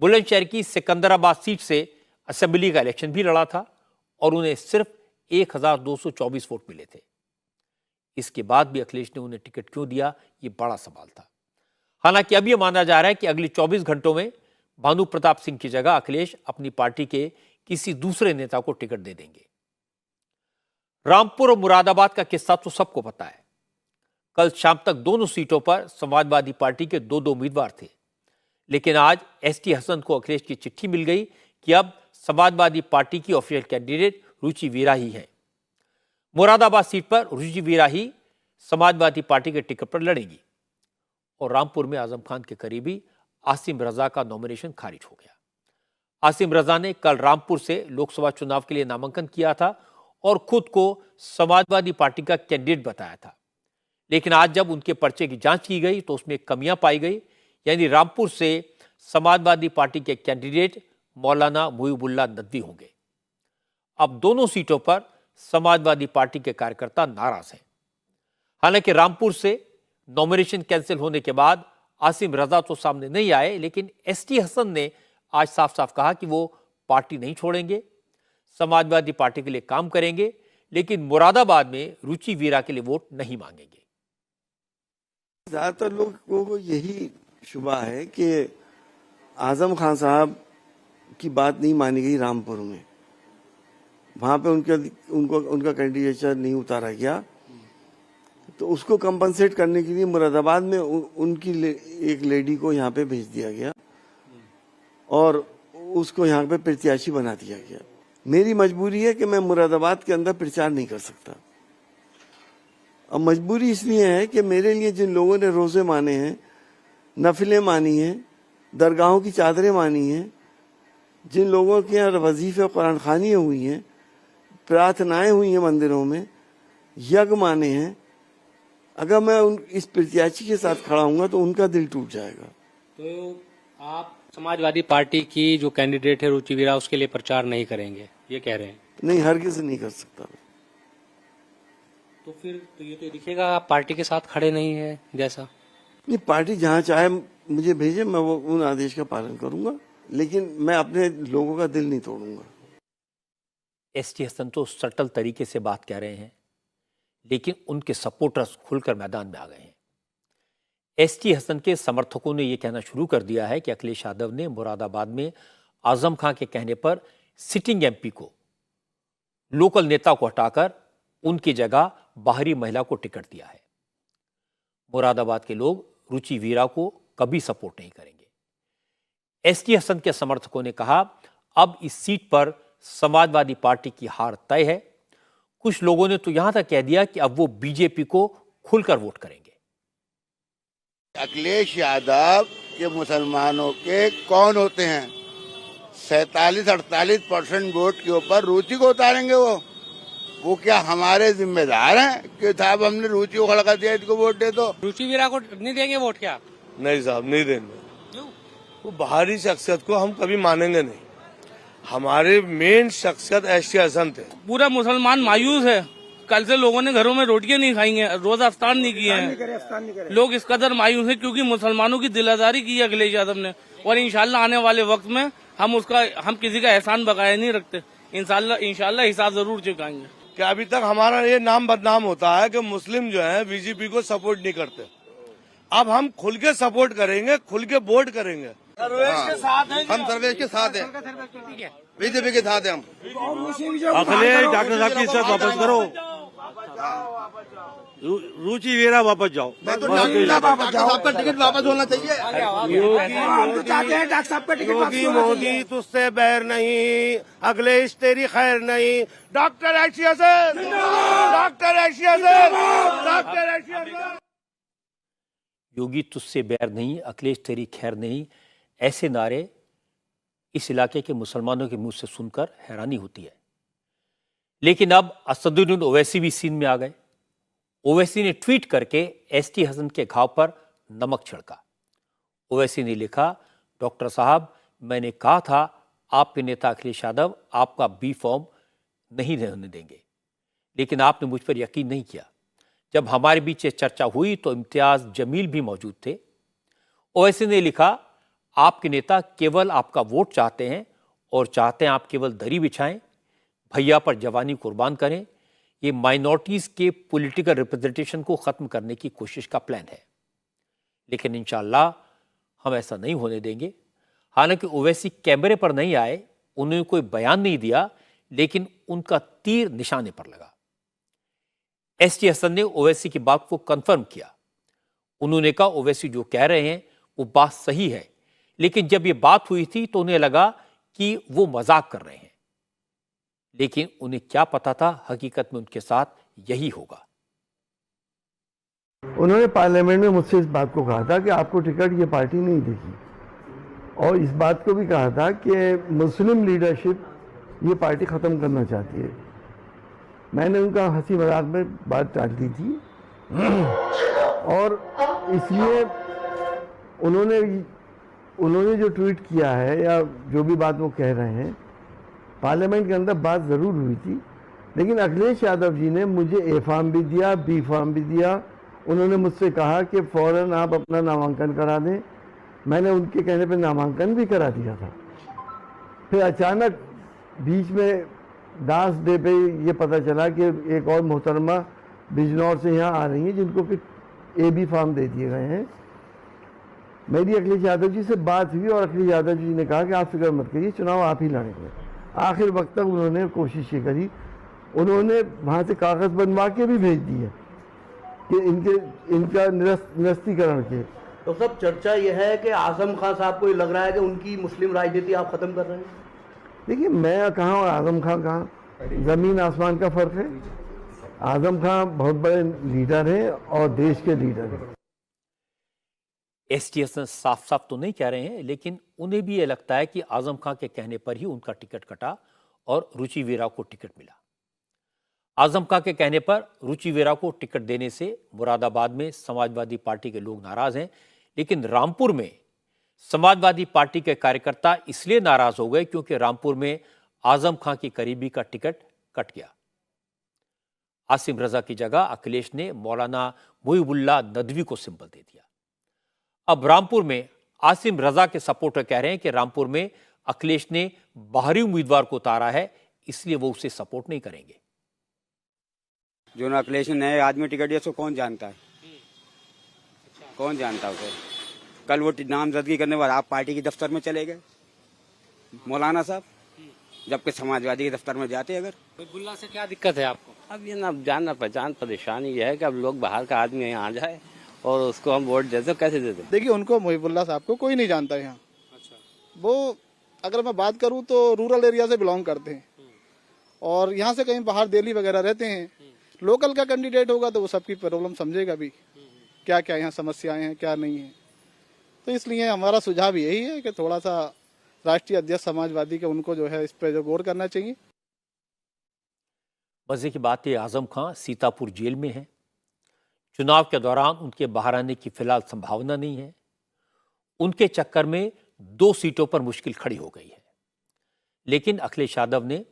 बुलंदशहर की सिकंदराबाद सीट से असेंबली का इलेक्शन भी लड़ा था और उन्हें सिर्फ 1224 वोट मिले थे। इसके बाद भी अखिलेश ने उन्हें टिकट क्यों दिया, ये बड़ा सवाल था। हालांकि अब यह माना जा रहा है कि अगले 24 घंटों में भानु प्रताप सिंह की जगह अखिलेश अपनी पार्टी के किसी दूसरे नेता को टिकट दे देंगे। रामपुर और मुरादाबाद का किस्सा तो सबको पता है। कल शाम तक दोनों सीटों पर समाजवादी पार्टी के दो उम्मीदवार थे, लेकिन आज एसटी हसन को अखिलेश की चिट्ठी मिल गई कि अब समाजवादी पार्टी की ऑफिशियल कैंडिडेट रुचि वीरा ही है। मुरादाबाद सीट पर रुचि वीरा ही समाजवादी पार्टी के टिकट पर लड़ेगी और रामपुर में आजम खान के करीबी आसिम रजा का नॉमिनेशन खारिज हो गया। आसिम रजा ने कल रामपुर से लोकसभा चुनाव के लिए नामांकन किया था और खुद को समाजवादी पार्टी का कैंडिडेट बताया था, लेकिन आज जब उनके पर्चे की जांच की गई तो उसमें कमियां पाई गई। यानी रामपुर से समाजवादी पार्टी के कैंडिडेट मौलाना मुहिबुल्लाह नदवी होंगे। अब दोनों सीटों पर समाजवादी पार्टी के कार्यकर्ता नाराज हैं। हालांकि रामपुर से नॉमिनेशन कैंसिल होने के बाद आसिम रजा तो सामने नहीं आए, लेकिन एसटी हसन ने आज साफ साफ कहा कि वो पार्टी नहीं छोड़ेंगे, समाजवादी पार्टी के लिए काम करेंगे, लेकिन मुरादाबाद में रुचि वीरा के लिए वोट नहीं मांगेंगे। ज्यादातर लोगों को यही शुबा है कि आजम खान साहब की बात नहीं मानी गई रामपुर में, वहां पे उनका कैंडिडेचर नहीं उतारा गया, तो उसको कंपनसेट करने के लिए मुरादाबाद में उनकी एक लेडी को यहाँ पे भेज दिया गया और उसको यहाँ पे प्रत्याशी बना दिया गया। मेरी मजबूरी है कि मैं मुरादाबाद के अंदर प्रचार नहीं कर सकता। अब मजबूरी इसलिए है कि मेरे लिए जिन लोगों ने रोजे माने हैं, नफिलें मानी हैं, दरगाहों की चादरें मानी हैं, जिन लोगों के यहाँ वजीफे और कुरान खानियाँ हुई हैं, प्रार्थनाएं हुई हैं मंदिरों में, यज्ञ माने हैं, अगर मैं इस प्रत्याशी के साथ खड़ा हूंगा तो उनका दिल टूट जाएगा। तो आप समाजवादी पार्टी की जो कैंडिडेट है रुचि वीरा, उसके लिए प्रचार नहीं करेंगे, ये कह रहे हैं? नहीं, हरगिज़ नहीं कर सकता। तो फिर तो ये तो दिखेगा आप पार्टी के साथ खड़े नहीं है जैसा। नहीं, पार्टी जहाँ चाहे मुझे भेजे, मैं वो उन आदेश का पालन करूंगा, लेकिन मैं अपने लोगों का दिल नहीं तोड़ूंगा। एसटी हसन तो सटल तरीके से बात कह रहे हैं, लेकिन उनके सपोर्टर्स खुलकर मैदान में आ गए हैं। एसटी हसन के समर्थकों ने यह कहना शुरू कर दिया है कि अखिलेश यादव ने मुरादाबाद में आजम खान के कहने पर सिटिंग एमपी को, लोकल नेता को हटाकर उनकी जगह बाहरी महिला को टिकट दिया है। मुरादाबाद के लोग रुचि वीरा को कभी सपोर्ट नहीं करेंगे। एसटी हसन के समर्थकों ने कहा अब इस सीट पर समाजवादी पार्टी की हार तय है। कुछ लोगों ने तो यहां तक कह दिया कि अब वो बीजेपी को खुलकर वोट करेंगे। अखिलेश यादव के मुसलमानों के कौन होते हैं? 47-48% वोट के ऊपर रुचि को उतारेंगे। वो क्या हमारे जिम्मेदार हैं कि साहब हमने रुचि को खड़ा कर दिया, इसको वोट दे दो? रुचि वीरा को नहीं देंगे वोट क्या? नहीं साहब, नहीं देंगे। क्यों? वो बाहरी शख्सियत को हम कभी मानेंगे नहीं। हमारे मेन शख्सियत एसटी हसन थे। पूरा मुसलमान मायूस है। कल से लोगों ने घरों में रोटियां नहीं खाई हैं, रोजा अफ्तार नहीं किए हैं। लोग इस कदर मायूस है क्योंकि मुसलमानों की दिलादारी की है अखिलेश यादव ने, और इंशाल्लाह आने वाले वक्त में हम किसी का एहसान बकाया नहीं रखते। इंशाल्लाह हिसाब जरूर चुकाएंगे। कि अभी तक हमारा ये नाम बदनाम होता है कि मुस्लिम जो है बीजेपी को सपोर्ट नहीं करते। अब हम खुल के सपोर्ट करेंगे, खुल के वोट करेंगे। सर्वेश के साथ हैं, हम सर्वेश के साथ हैं, बीजेपी के साथ हैं हम। अखिलेश डॉक्टर साहब की इज्जत वापस करो, रुचि वीरा वापस जाओ। आपका टिकट वापस होना चाहिए। योगी मोदी तुझसे बैर नहीं, अखिलेश तेरी खैर नहीं। Doctor ST Hasan, doctor ST Hasan, doctor ST Hasan. Yogi तुझसे बैर नहीं, अखिलेश तेरी खैर नहीं, ऐसे नारे इस इलाके के मुसलमानों के मुंह से सुनकर हैरानी होती है। लेकिन अब असदुद्दीन ओवैसी भी सीन में आ गए। ओवैसी ने ट्वीट करके एसटी हसन के घाव पर नमक छिड़का। ओवैसी ने लिखा, डॉक्टर साहब, मैंने कहा था आपके नेता अखिलेश यादव आपका बी फॉर्म नहीं होने देंगे, लेकिन आपने मुझ पर यकीन नहीं किया। जब हमारे बीच ये चर्चा हुई तो इम्तियाज जमील भी मौजूद थे। ओवैसी ने लिखा, आपके नेता केवल आपका वोट चाहते हैं और चाहते हैं आप केवल दरी बिछाएं, भैया पर जवानी कुर्बान करें। ये माइनॉरिटीज के पॉलिटिकल रिप्रेजेंटेशन को खत्म करने की कोशिश का प्लान है, लेकिन इंशाल्लाह हम ऐसा नहीं होने देंगे। हालांकि ओवैसी कैमरे पर नहीं आए, उन्होंने कोई बयान नहीं दिया, लेकिन उनका तीर निशाने पर लगा। एसटी हसन ने ओवैसी की बात को कंफर्म किया। उन्होंने कहा ओवैसी जो कह रहे हैं वो बात सही है, लेकिन जब ये बात हुई थी तो उन्हें लगा कि वो मजाक कर रहे हैं, लेकिन उन्हें क्या पता था हकीकत में उनके साथ यही होगा। उन्होंने पार्लियामेंट में मुझसे इस बात को कहा था कि आपको टिकट ये पार्टी नहीं देगी, और इस बात को भी कहा था कि मुस्लिम लीडरशिप ये पार्टी ख़त्म करना चाहती है। मैंने उनका हंसी मजाक में बात टाल दी थी, और इसलिए उन्होंने जो ट्वीट किया है या जो भी बात वो कह रहे हैं, पार्लियामेंट के अंदर बात ज़रूर हुई थी, लेकिन अखिलेश यादव जी ने मुझे ए फॉर्म भी दिया, बी फॉर्म भी दिया। उन्होंने मुझसे कहा कि फ़ौरन आप अपना नामांकन करा दें। मैंने उनके कहने पर नामांकन भी करा दिया था। फिर अचानक बीच में दास डे पे ये पता चला कि एक और मोहतरमा बिजनौर से यहाँ आ रही हैं, जिनको कि ए बी फॉर्म दे दिए गए हैं। मेरी अखिलेश यादव जी से बात हुई और अखिलेश यादव जी ने कहा कि आप फिक्र मत करिए, चुनाव आप ही लड़ेंगे। आखिर वक्त तक उन्होंने कोशिश ये करी, उन्होंने वहाँ से कागज़ बनवा के भी भेज दिए कि इनका निरस्तीकरण के। तो सब चर्चा यह है कि आजम खान साहब को ये लग रहा है कि उनकी मुस्लिम राजनीति आप खत्म कर रहे हैं। देखिए, मैं कहाँ और आजम खान कहाँ, ज़मीन आसमान का फ़र्क है। आजम खान बहुत बड़े लीडर हैं और देश के लीडर हैं। एसटीएस साफ साफ तो नहीं कह रहे हैं, लेकिन उन्हें भी ये लगता है कि आजम खान के कहने पर ही उनका टिकट कटा और रुचि वीरा को टिकट मिला। आजम खान के कहने पर रुचि वीरा को टिकट देने से मुरादाबाद में समाजवादी पार्टी के लोग नाराज हैं, लेकिन रामपुर में समाजवादी पार्टी के कार्यकर्ता इसलिए नाराज हो गए क्योंकि रामपुर में आजम खान की करीबी का टिकट कट गया। आसिम रजा की जगह अखिलेश ने मौलाना मुहिबुल्लाह नदवी को सिंबल दे दिया। अब रामपुर में आसिम रजा के सपोर्टर कह रहे हैं कि रामपुर में अखिलेश ने बाहरी उम्मीदवार को उतारा है, इसलिए वो उसे सपोर्ट नहीं करेंगे। जो ना अखिलेश ने नए आदमी टिकट दिया, उसको कौन जानता है? कौन जानता है उसे? कल वो नामजदगी करने वाला आप पार्टी के दफ्तर में चले गए मौलाना साहब, जबकि समाजवादी के दफ्तर में जाते। अगर मुहिबुल्लाह से क्या दिक्कत है आपको? अब ये ना जानना पहचान परेशानी ये है कि अब लोग बाहर का आदमी यहाँ आ जाए और उसको हम वोट देते, कैसे देते? देखिए, उनको मुहिबुल्लाह साहब को कोई नहीं जानता यहाँ। अच्छा। वो अगर मैं बात करूँ तो रूरल एरिया से बिलोंग करते हैं और यहाँ से कहीं बाहर दिल्ली वगैरह रहते हैं। लोकल का कैंडिडेट होगा तो वो सबकी प्रॉब्लम समझेगा भी, क्या क्या यहाँ समस्याएं हैं, क्या नहीं है। तो इसलिए हमारा सुझाव यही है कि थोड़ा सा राष्ट्रीय अध्यक्ष समाजवादी के उनको जो है इस पर जो गौर करना चाहिए। मजे की बात है, आजम खान सीतापुर जेल में है। चुनाव के दौरान उनके बाहर आने की फिलहाल संभावना नहीं है। उनके चक्कर में 2 सीटों पर मुश्किल खड़ी हो गई है। लेकिन अखिलेश यादव ने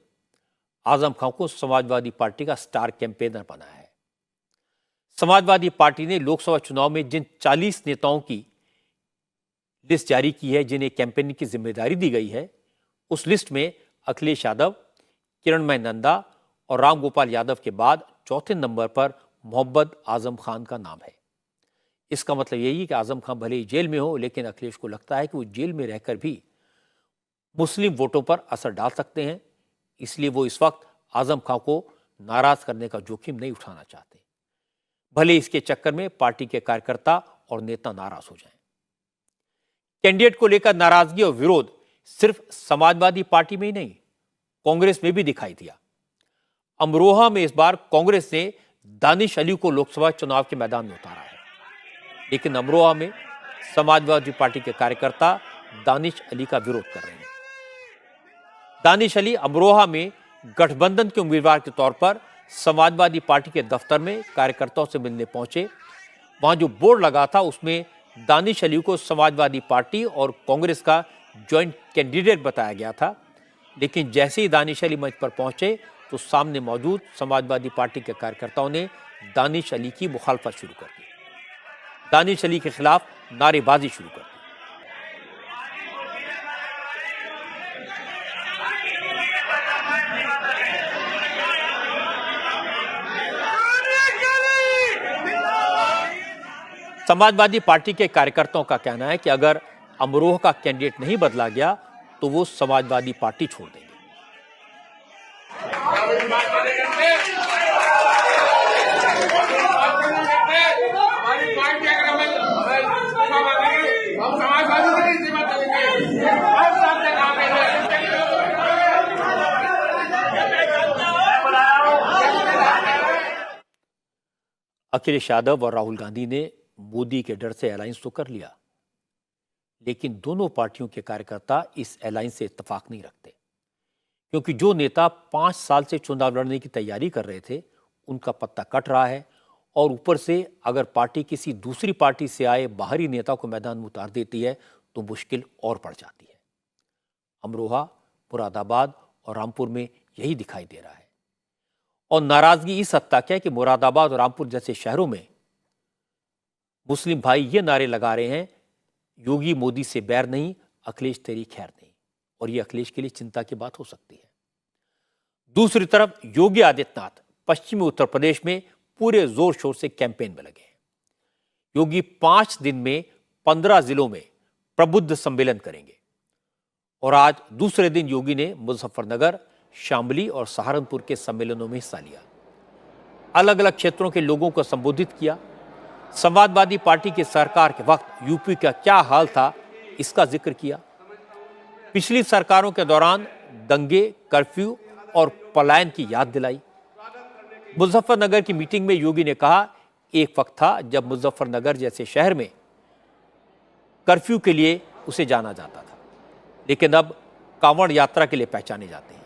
आजम खान को समाजवादी पार्टी का स्टार कैंपेनर बनाया है। समाजवादी पार्टी ने लोकसभा चुनाव में जिन 40 नेताओं की लिस्ट जारी की है, जिन्हें कैंपेनिंग की जिम्मेदारी दी गई है, उस लिस्ट में अखिलेश यादव, किरणमय नंदा और रामगोपाल यादव के बाद चौथे नंबर पर मोहम्मद आजम खान का नाम है। इसका मतलब यही है कि आजम खान भले ही जेल में हो, लेकिन अखिलेश को लगता है कि वो जेल में रहकर भी मुस्लिम वोटों पर असर डाल सकते हैं, इसलिए वो इस वक्त आजम खान को नाराज करने का जोखिम नहीं उठाना चाहते, भले इसके चक्कर में पार्टी के कार्यकर्ता और नेता नाराज हो जाएं। कैंडिडेट को लेकर नाराजगी और विरोध सिर्फ समाजवादी पार्टी में ही नहीं, कांग्रेस में भी दिखाई दिया। अमरोहा में इस बार कांग्रेस ने दानिश अली को लोकसभा चुनाव के मैदान में उतारा है, लेकिन अमरोहा में समाजवादी पार्टी के कार्यकर्ता दानिश अली का विरोध कर रहे हैं। दानिश अली अमरोहा में गठबंधन के उम्मीदवार के तौर पर समाजवादी पार्टी के दफ्तर में कार्यकर्ताओं से मिलने पहुंचे। वहां जो बोर्ड लगा था उसमें दानिश अली को समाजवादी पार्टी और कांग्रेस का जॉइंट कैंडिडेट बताया गया था, लेकिन जैसे ही दानिश अली मंच पर पहुंचे तो सामने मौजूद समाजवादी पार्टी के कार्यकर्ताओं ने दानिश अली की मुखालफत शुरू कर दी। दानिश अली के खिलाफ नारेबाजी शुरू कर दी। समाजवादी पार्टी के कार्यकर्ताओं का कहना है कि अगर अमरोहा का कैंडिडेट नहीं बदला गया तो वो समाजवादी पार्टी छोड़ देंगे। अखिलेश यादव और राहुल गांधी ने मोदी के डर से अलायंस तो कर लिया, लेकिन दोनों पार्टियों के कार्यकर्ता इस अलायंस से इत्तेफाक नहीं रखते, क्योंकि जो नेता 5 साल से चुनाव लड़ने की तैयारी कर रहे थे उनका पत्ता कट रहा है, और ऊपर से अगर पार्टी किसी दूसरी पार्टी से आए बाहरी नेता को मैदान में उतार देती है तो मुश्किल और बढ़ जाती है। अमरोहा, मुरादाबाद और रामपुर में यही दिखाई दे रहा है, और नाराजगी इस हद तक है कि मुरादाबाद और रामपुर जैसे शहरों में मुस्लिम भाई ये नारे लगा रहे हैं, योगी मोदी से बैर नहीं, अखिलेश तेरी खैर नहीं, और ये अखिलेश के लिए चिंता की बात हो सकती है। दूसरी तरफ योगी आदित्यनाथ पश्चिमी उत्तर प्रदेश में पूरे जोर शोर से कैंपेन में लगे हैं। योगी 5 दिन में 15 जिलों में प्रबुद्ध सम्मेलन करेंगे, और आज दूसरे दिन योगी ने मुजफ्फरनगर, शामली और सहारनपुर के सम्मेलनों में हिस्सा लिया। अलग अलग क्षेत्रों के लोगों को संबोधित किया। समाजवादी पार्टी की सरकार के वक्त यूपी का क्या हाल था इसका जिक्र किया। पिछली सरकारों के दौरान दंगे, कर्फ्यू और पलायन की याद दिलाई। मुजफ्फरनगर की मीटिंग में योगी ने कहा, एक वक्त था जब मुजफ्फरनगर जैसे शहर में कर्फ्यू के लिए उसे जाना जाता था, लेकिन अब कांवड़ यात्रा के लिए पहचाने जाते हैं।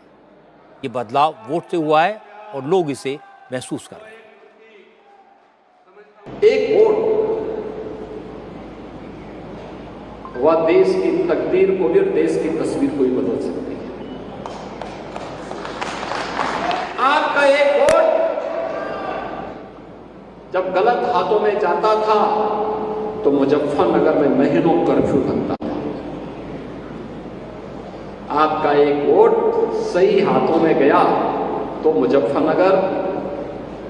ये बदलाव वोट से हुआ है और लोग इसे महसूस कर रहे हैं। एक वोट वह देश की तकदीर को भी और देश की तस्वीर को भी बदल सकती है। आपका एक वोट जब गलत हाथों में जाता था तो मुजफ्फरनगर में महीनों कर्फ्यू लगता था। आपका एक वोट सही हाथों में गया तो मुजफ्फरनगर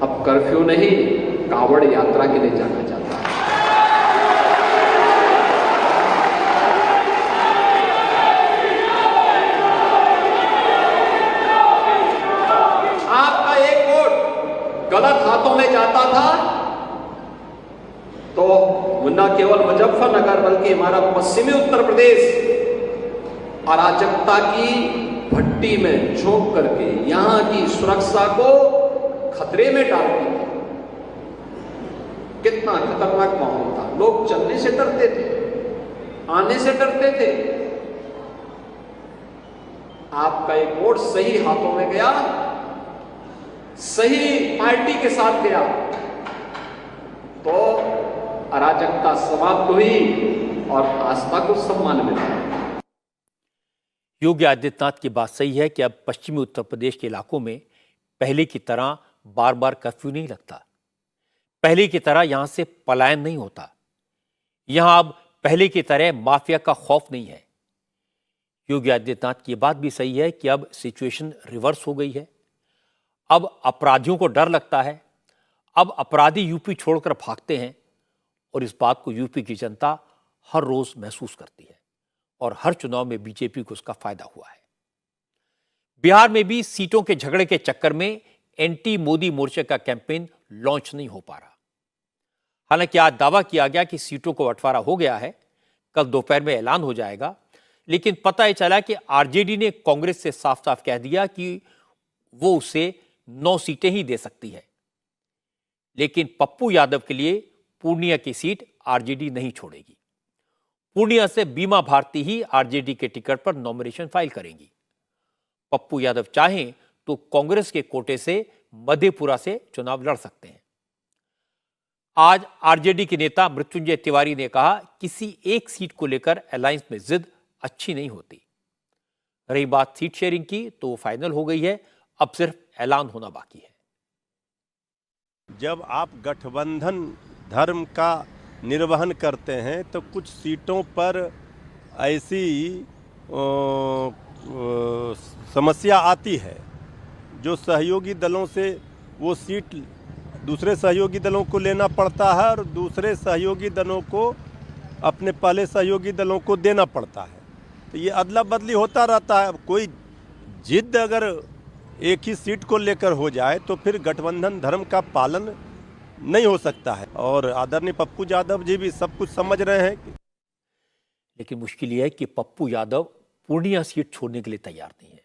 अब कर्फ्यू नहीं, कांवड़ यात्रा के लिए जाना चाहता है। आपका एक वोट गलत हाथों में जाता था तो न केवल मुजफ्फरनगर बल्कि हमारा पश्चिमी उत्तर प्रदेश अराजकता की भट्टी में झोंक करके यहां की सुरक्षा को खतरे में डालती थी। कितना खतरनाक माहौल था, लोग चलने से डरते थे, आने से डरते थे। आपका एक वोट सही हाथों में गया, सही पार्टी के साथ गया तो अराजकता समाप्त हुई और आस्था को सम्मान मिला। योगी आदित्यनाथ की बात सही है कि अब पश्चिमी उत्तर प्रदेश के इलाकों में पहले की तरह बार बार कर्फ्यू नहीं लगता, पहले की तरह यहां से पलायन नहीं होता, यहां अब पहले की तरह माफिया का खौफ नहीं है। योगी आदित्यनाथ की बात भी सही है कि अब सिचुएशन रिवर्स हो गई है। अब अपराधियों को डर लगता है, अब अपराधी यूपी छोड़कर भागते हैं, और इस बात को यूपी की जनता हर रोज महसूस करती है, और हर चुनाव में बीजेपी को उसका फायदा हुआ है। बिहार में भी सीटों के झगड़े के चक्कर में एंटी मोदी मोर्चे का कैंपेन लॉन्च नहीं हो पा रहा। हालांकि आज दावा किया गया कि सीटों को बंटवारा हो गया है, कल दोपहर में ऐलान हो जाएगा, लेकिन पता ही चला कि आरजेडी ने कांग्रेस से साफ साफ कह दिया कि वो उसे 9 सीटें ही दे सकती है। लेकिन पप्पू यादव के लिए पूर्णिया की सीट आरजेडी नहीं छोड़ेगी। पूर्णिया से बीमा भारती ही आरजेडी के टिकट पर नॉमिनेशन फाइल करेंगी। पप्पू यादव चाहें तो कांग्रेस के कोटे से मधेपुरा से चुनाव लड़ सकते हैं। आज आरजेडी के नेता मृत्युंजय तिवारी ने कहा, किसी एक सीट को लेकर अलायंस में जिद अच्छी नहीं होती। रही बात सीट शेयरिंग की तो वो फाइनल हो गई है, अब सिर्फ ऐलान होना बाकी है। जब आप गठबंधन धर्म का निर्वहन करते हैं तो कुछ सीटों पर ऐसी समस्या आती है जो सहयोगी दलों से वो सीट दूसरे सहयोगी दलों को लेना पड़ता है और दूसरे सहयोगी दलों को अपने पहले सहयोगी दलों को देना पड़ता है। तो ये अदला बदली होता रहता है। कोई जिद अगर एक ही सीट को लेकर हो जाए तो फिर गठबंधन धर्म का पालन नहीं हो सकता है। और आदरणीय पप्पू यादव जी भी सब कुछ समझ रहे हैं। लेकिन मुश्किल यह है कि पप्पू यादव पूर्णिया सीट छोड़ने के लिए तैयार नहीं है।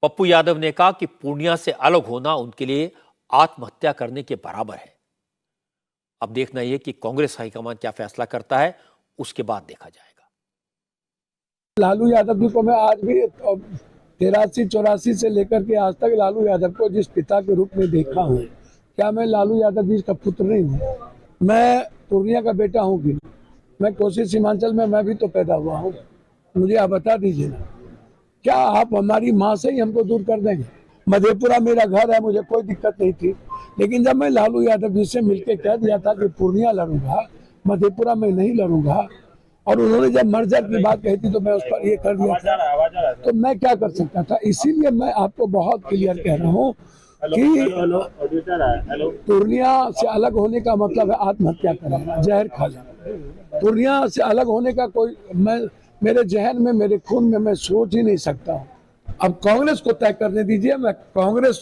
पप्पू यादव ने कहा कि पूर्णिया से अलग होना उनके लिए आत्महत्या करने के बराबर है। अब देखना यह कि कांग्रेस हाईकमान क्या फैसला करता है, उसके बाद देखा जाएगा। लालू यादव जी को मैं आज भी 83-84 से लेकर के आज तक लालू यादव को जिस पिता के रूप में देखा हूँ, क्या मैं लालू यादव जी का पुत्र नहीं हूँ? मैं पूर्णिया का बेटा हूँ कि मैं कोसी सीमांचल में मैं भी तो पैदा हुआ हूँ। मुझे आप बता दीजिए ना, क्या आप हमारी माँ से ही हमको दूर कर देंगे? मधेपुरा मेरा घर है, मुझे कोई दिक्कत नहीं थी, लेकिन जब मैं लालू यादव जी से मिलकर कह दिया था कि पूर्णिया लड़ूंगा, मधेपुरा में नहीं लड़ूंगा, और उन्होंने जब मर्जर की बात कही थी तो मैं उस पर ये कर दिया था, तो मैं क्या कर सकता था? इसीलिए मैं आपको बहुत क्लियर कह रहा हूँ कि पूर्णिया से अलग होने का मतलब है आत्महत्या करना, जहर खा जाना। पूर्णिया से अलग होने का कोई मेरे जहन में, मेरे खून में मैं सोच ही नहीं सकता हूँ। अब कांग्रेस को तय करने दीजिए, मैं कांग्रेस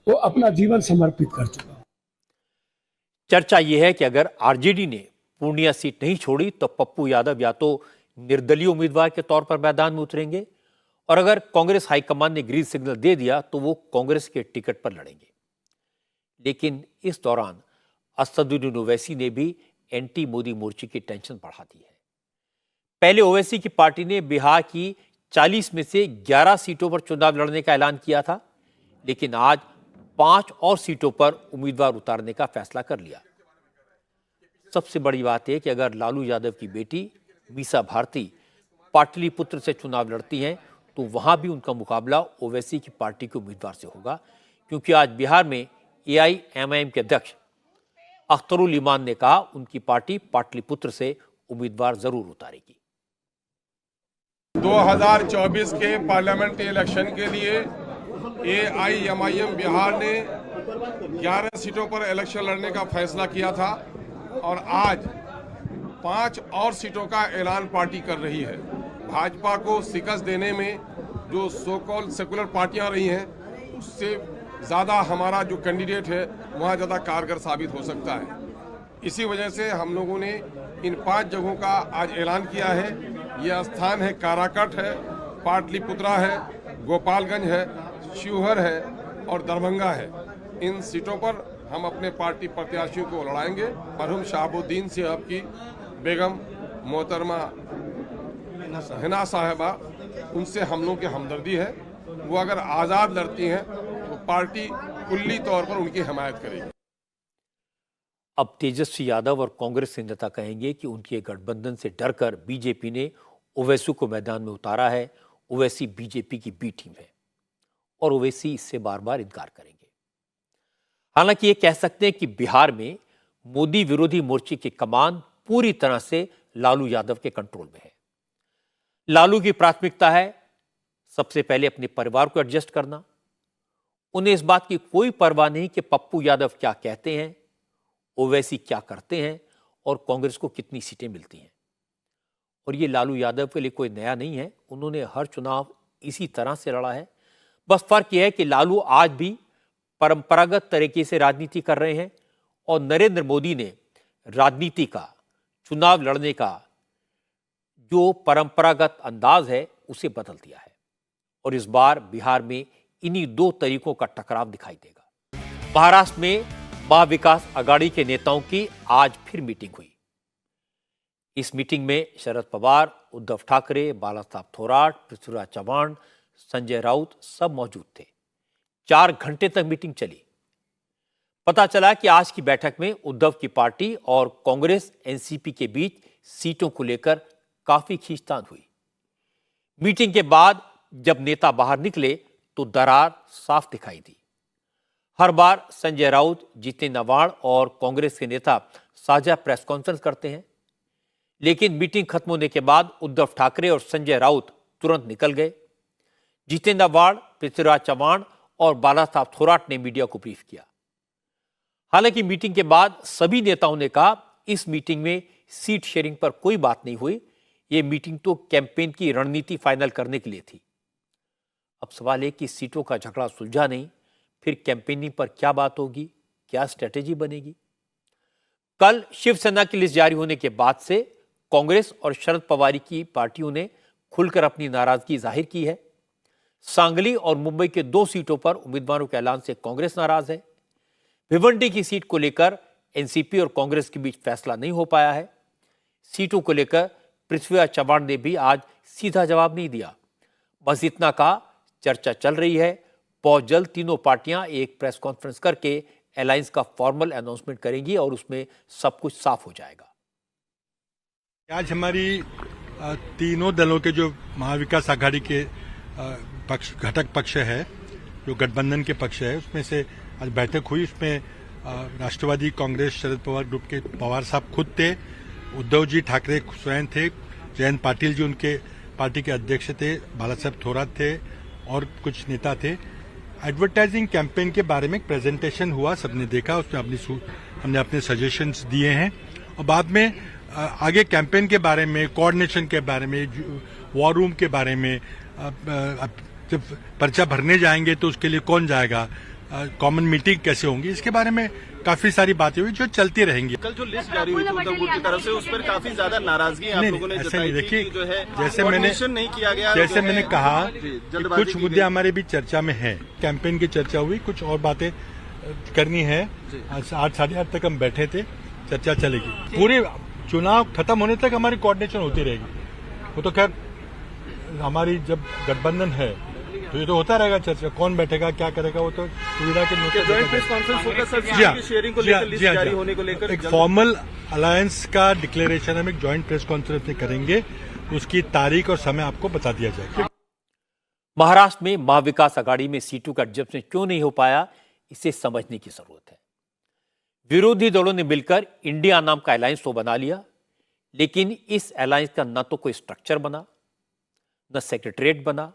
को अपना जीवन समर्पित कर चुका हूँ। चर्चा यह है कि अगर आरजेडी ने पूर्णिया सीट नहीं छोड़ी तो पप्पू यादव या तो निर्दलीय उम्मीदवार के तौर पर मैदान में उतरेंगे, और अगर कांग्रेस हाईकमान ने ग्रीन सिग्नल दे दिया तो वो कांग्रेस के टिकट पर लड़ेंगे। लेकिन इस दौरान असदुद्दीन ओवैसी ने भी एंटी मोदी मोर्चे की टेंशन बढ़ा दी है। पहले ओवैसी की पार्टी ने बिहार की 40 में से 11 सीटों पर चुनाव लड़ने का ऐलान किया था, लेकिन आज 5 और सीटों पर उम्मीदवार उतारने का फैसला कर लिया। सबसे बड़ी बात यह कि अगर लालू यादव की बेटी मीसा भारती पाटलिपुत्र से चुनाव लड़ती हैं तो वहां भी उनका मुकाबला ओवैसी की पार्टी के उम्मीदवार से होगा, क्योंकि आज बिहार में एआईएमआईएम के अध्यक्ष अख्तरुल ईमान ने कहा उनकी पार्टी पाटलिपुत्र से उम्मीदवार जरूर उतारेगी। 2024 के पार्लियामेंट्री इलेक्शन के लिए एआईएमआईएम बिहार ने 11 सीटों पर इलेक्शन लड़ने का फैसला किया था और आज 5 और सीटों का ऐलान पार्टी कर रही है। भाजपा को शिकस्त देने में जो सो कॉल्ड सेकुलर पार्टियां रही हैं, उससे ज़्यादा हमारा जो कैंडिडेट है वहाँ ज़्यादा कारगर साबित हो सकता है। इसी वजह से हम लोगों ने इन 5 जगहों का आज ऐलान किया है। यह स्थान है काराकट है, पाटलिपुत्रा है, गोपालगंज है, शिवहर है और दरभंगा है। इन सीटों पर हम अपने पार्टी प्रत्याशियों को लड़ाएंगे। मरहूम शहाबुद्दीन साहब की बेगम मोहतरमा हिना साहिबा, उनसे हम लोगों की हमदर्दी है। वो अगर आज़ाद लड़ती हैं तो पार्टी कुल्ली तौर पर उनकी हिमायत करेगी। अब तेजस्वी यादव और कांग्रेस के नेता कहेंगे कि उनके गठबंधन से डरकर बीजेपी ने ओवैसी को मैदान में उतारा है। ओवैसी बीजेपी की बी टीम है और ओवैसी इससे बार बार इनकार करेंगे। हालांकि ये कह सकते हैं कि बिहार में मोदी विरोधी मोर्चे की कमान पूरी तरह से लालू यादव के कंट्रोल में है। लालू की प्राथमिकता है सबसे पहले अपने परिवार को एडजस्ट करना। उन्हें इस बात की कोई परवाह नहीं कि पप्पू यादव क्या कहते हैं, ओवैसी क्या करते हैं और कांग्रेस को कितनी सीटें मिलती हैं। और ये लालू यादव के लिए कोई नया नहीं है, उन्होंने हर चुनाव इसी तरह से लड़ा है। बस फर्क यह है कि लालू आज भी परंपरागत तरीके से राजनीति कर रहे हैं और नरेंद्र मोदी ने राजनीति का, चुनाव लड़ने का जो परंपरागत अंदाज है उसे बदल दिया है। और इस बार बिहार में इन्हीं 2 तरीकों का टकराव दिखाई देगा। महाराष्ट्र में महाविकास आघाड़ी के नेताओं की आज फिर मीटिंग हुई। इस मीटिंग में शरद पवार, उद्धव ठाकरे, बालासाहब थोराट, पृथ्वीराज चव्हाण, संजय राउत सब मौजूद थे। 4 घंटे तक मीटिंग चली। पता चला कि आज की बैठक में उद्धव की पार्टी और कांग्रेस एनसीपी के बीच सीटों को लेकर काफी खींचतान हुई। मीटिंग के बाद जब नेता बाहर निकले तो दरार साफ दिखाई दी। हर बार संजय राउत, जितेंद्र आव्हाड और कांग्रेस के नेता साझा प्रेस कॉन्फ्रेंस करते हैं, लेकिन मीटिंग खत्म होने के बाद उद्धव ठाकरे और संजय राउत तुरंत निकल गए। जितेंद्र आव्हाड, पृथ्वीराज चव्हाण और बालासाहब थोराट ने मीडिया को ब्रीफ किया। हालांकि मीटिंग के बाद सभी नेताओं ने कहा इस मीटिंग में सीट शेयरिंग पर कोई बात नहीं हुई, ये मीटिंग तो कैंपेन की रणनीति फाइनल करने के लिए थी। अब सवाल है कि सीटों का झगड़ा सुलझा नहीं, फिर कैंपेनिंग पर क्या बात होगी, क्या स्ट्रेटेजी बनेगी। कल शिवसेना की लिस्ट जारी होने के बाद से कांग्रेस और शरद पवार की पार्टियों ने खुलकर अपनी नाराजगी जाहिर की है। सांगली और मुंबई के 2 सीटों पर उम्मीदवारों के ऐलान से कांग्रेस नाराज है। भिवंडी की सीट को लेकर एनसीपी और कांग्रेस के बीच फैसला नहीं हो पाया है। सीटों को लेकर पृथ्वीराज चव्हाण ने भी आज सीधा जवाब नहीं दिया, बस इतना कहा चर्चा चल रही है, बहुत जल्द तीनों पार्टियां एक प्रेस कॉन्फ्रेंस करके अलायंस का फॉर्मल अनाउंसमेंट करेंगी और उसमें सब कुछ साफ हो जाएगा। आज हमारी तीनों दलों के जो महाविकास आघाड़ी के पक्ष घटक पक्ष है, जो गठबंधन के पक्ष है, उसमें से आज बैठक हुई। उसमें राष्ट्रवादी कांग्रेस शरद पवार ग्रुप के पवार साहब खुद थे, उद्धव जी ठाकरे स्वयं थे, जयंत पाटिल जी उनके पार्टी के अध्यक्ष थे, बालासाहब थोराट थे और कुछ नेता थे। एडवर्टाइजिंग कैंपेन के बारे में एक प्रेजेंटेशन हुआ, सबने देखा, उसमें हमने अपने सजेशंस दिए हैं और बाद में आगे कैंपेन के बारे में, कोऑर्डिनेशन के बारे में, वॉर रूम के बारे में, जब पर्चा भरने जाएंगे तो उसके लिए कौन जाएगा, कॉमन मीटिंग कैसे होंगी, इसके बारे में काफी सारी बातें हुई जो चलती रहेंगी। कल जो लिस्ट जारी हुई थी उद्धव गुट की तरफ से, उस पर काफी ज्यादा नाराजगी आप लोगों ने जताई थी कि जो है कोऑर्डिनेशन नहीं किया गया। जैसे मैंने कहा कि कुछ मुद्दे हमारे बीच चर्चा में है, कैंपेन की चर्चा हुई, कुछ और बातें करनी है। 8 साढ़े 8 तक हम बैठे थे, चर्चा चलेगी। पूरे चुनाव खत्म होने तक हमारी कोऑर्डिनेशन होती रहेगी। वो तो खैर हमारी जब गठबंधन है तो ये तो होता रहेगा चर्चा, कौन बैठेगा क्या करेगा, वो तो सुविधा के जॉइंट प्रेस कॉन्फ्रेंस होगा सर, शेयरिंग को लेकर, लिस्ट जारी होने को लेकर एक फॉर्मल अलायंस का डिक्लेरेशन हम एक जॉइंट प्रेस कॉन्फ्रेंस में करेंगे, उसकी तारीख और समय आपको बता दिया जाएगा। महाराष्ट्र में महाविकास आघाड़ी में सीटों का एडजस्टमेंट क्यों नहीं हो पाया, इसे समझने की जरूरत है। विरोधी दलों ने मिलकर इंडिया नाम का अलायंस तो बना लिया, लेकिन इस अलायंस का न तो कोई स्ट्रक्चर बना, न सेक्रेटरीट बना,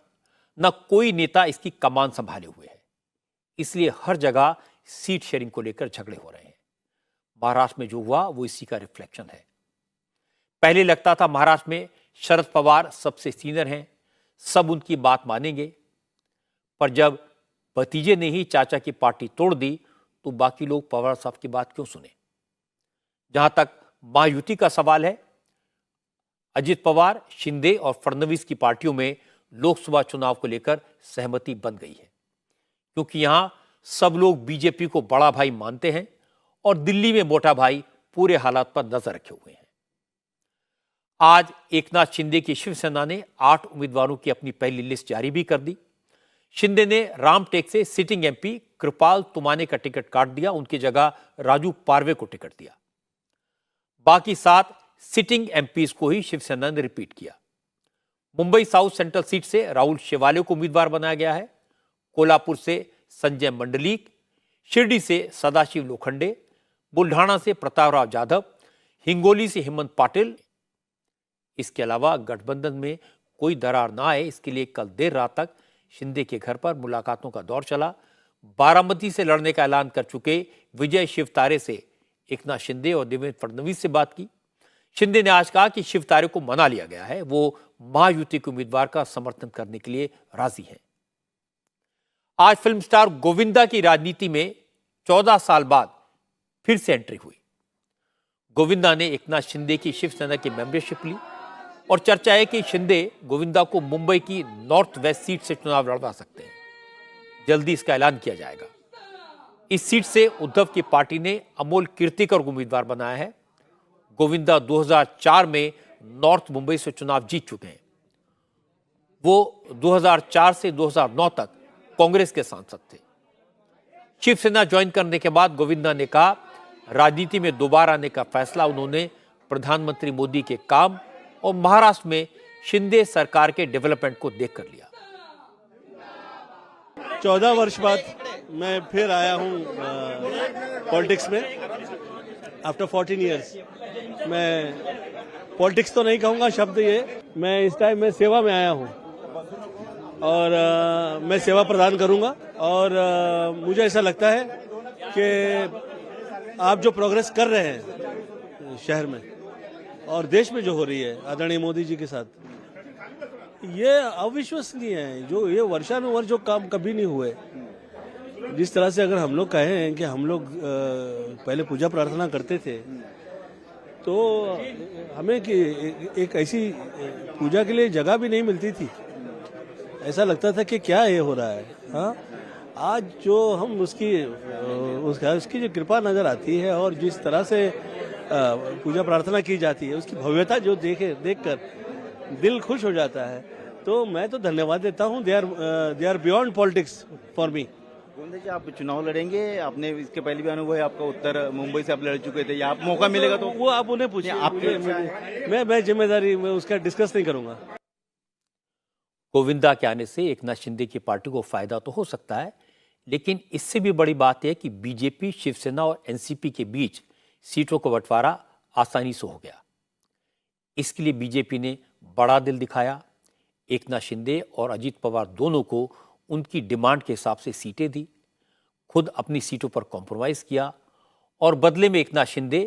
न कोई नेता इसकी कमान संभाले हुए है। इसलिए हर जगह सीट शेयरिंग को लेकर झगड़े हो रहे हैं। महाराष्ट्र में जो हुआ वो इसी का रिफ्लेक्शन है। पहले लगता था महाराष्ट्र में शरद पवार सबसे सीनियर हैं, सब उनकी बात मानेंगे, पर जब भतीजे ने ही चाचा की पार्टी तोड़ दी तो बाकी लोग पवार साहब की बात क्यों सुने। जहां तक महायुति का सवाल है, अजित पवार, शिंदे और फडणवीस की पार्टियों में लोकसभा चुनाव को लेकर सहमति बन गई है, क्योंकि यहां सब लोग बीजेपी को बड़ा भाई मानते हैं और दिल्ली में मोटा भाई पूरे हालात पर नजर रखे हुए हैं। आज एकनाथ शिंदे की शिवसेना ने 8 उम्मीदवारों की अपनी पहली लिस्ट जारी भी कर दी। शिंदे ने रामटेक से सिटिंग एमपी कृपाल तुमाने का टिकट काट दिया, उनकी जगह राजू पारवे को टिकट दिया। बाकी 7 सिटिंग एमपीज को ही शिवसेना ने रिपीट किया। मुंबई साउथ सेंट्रल सीट से राहुल शेवाले को उम्मीदवार बनाया गया है। कोल्हापुर से संजय मंडलिक, शिरडी से सदाशिव लोखंडे, बुल्ढाना से प्रतापराव जाधव, हिंगोली से हेमंत पाटिल। इसके अलावा गठबंधन में कोई दरार ना आए, इसके लिए कल देर रात तक शिंदे के घर पर मुलाकातों का दौर चला। बारामती से लड़ने का ऐलान कर चुके विजय शिवतारे से एकनाथ शिंदे और देवेंद्र फडणवीस से बात की। शिंदे ने आज कहा कि शिवतारे को मना लिया गया है, वो महायुति के उम्मीदवार का समर्थन करने के लिए राजी हैं। आज फिल्म स्टार गोविंदा की राजनीति में 14 साल बाद फिर से एंट्री हुई। गोविंदा ने एकनाथ शिंदे की शिवसेना की मेंबरशिप ली और चर्चा है कि शिंदे गोविंदा को मुंबई की नॉर्थ वेस्ट सीट से चुनाव लड़वा सकते हैं। जल्दी इसका ऐलान किया जाएगा। इस सीट से उद्धव की पार्टी ने अमोल कीर्तिकर को उम्मीदवार बनाया है। गोविंदा 2004 में नॉर्थ मुंबई से चुनाव जीत चुके हैं। वो 2004 से 2009 तक कांग्रेस के सांसद थे। शिवसेना ज्वाइन करने के बाद गोविंदा ने कहा, राजनीति में दोबारा आने का फैसला उन्होंने प्रधानमंत्री मोदी के काम और महाराष्ट्र में शिंदे सरकार के डेवलपमेंट को देखकर लिया। 14 वर्ष बाद मैं फिर आया हूँ पॉलिटिक्स में, आफ्टर 14 इयर्स। मैं पॉलिटिक्स तो नहीं कहूँगा शब्द ये, मैं इस टाइम में सेवा में आया हूँ और मैं सेवा प्रदान करूँगा। और मुझे ऐसा लगता है कि आप जो प्रोग्रेस कर रहे हैं शहर में और देश में जो हो रही है आदरणीय मोदी जी के साथ, ये अविश्वसनीय है। जो ये वर्षानुवर्ष जो काम कभी नहीं हुए, जिस तरह से अगर हम लोग कहें कि हम लोग पहले पूजा प्रार्थना करते थे तो हमें कि एक ऐसी पूजा के लिए जगह भी नहीं मिलती थी, ऐसा लगता था कि क्या ये हो रहा है। हाँ, आज जो हम उसकी जो कृपा नजर आती है और जिस तरह से पूजा प्रार्थना की जाती है, उसकी भव्यता जो देखकर दिल खुश हो जाता है। तो मैं तो धन्यवाद देता हूँ। They are beyond politics for me. Govinda ji, आप चुनाव लड़ेंगे, आपने इसके पहले भी अनुभव है आपका, उत्तर मुंबई से आप लड़ चुके थे, या आप मौका मिलेगा तो वो आप उन्हें पूछिए। मैं जिम्मेदारी में उसका डिस्कस नहीं करूंगा। गोविंदा के आने से एकनाथ शिंदे की पार्टी को फायदा तो हो सकता है, लेकिन इससे भी बड़ी बात यह कि बीजेपी, शिवसेना और एनसीपी के बीच सीटों का बंटवारा आसानी से हो गया। इसके लिए बीजेपी ने बड़ा दिल दिखाया, एकनाथ शिंदे और अजीत पवार दोनों को उनकी डिमांड के हिसाब से सीटें दी, खुद अपनी सीटों पर कॉम्प्रोमाइज किया और बदले में एकनाथ शिंदे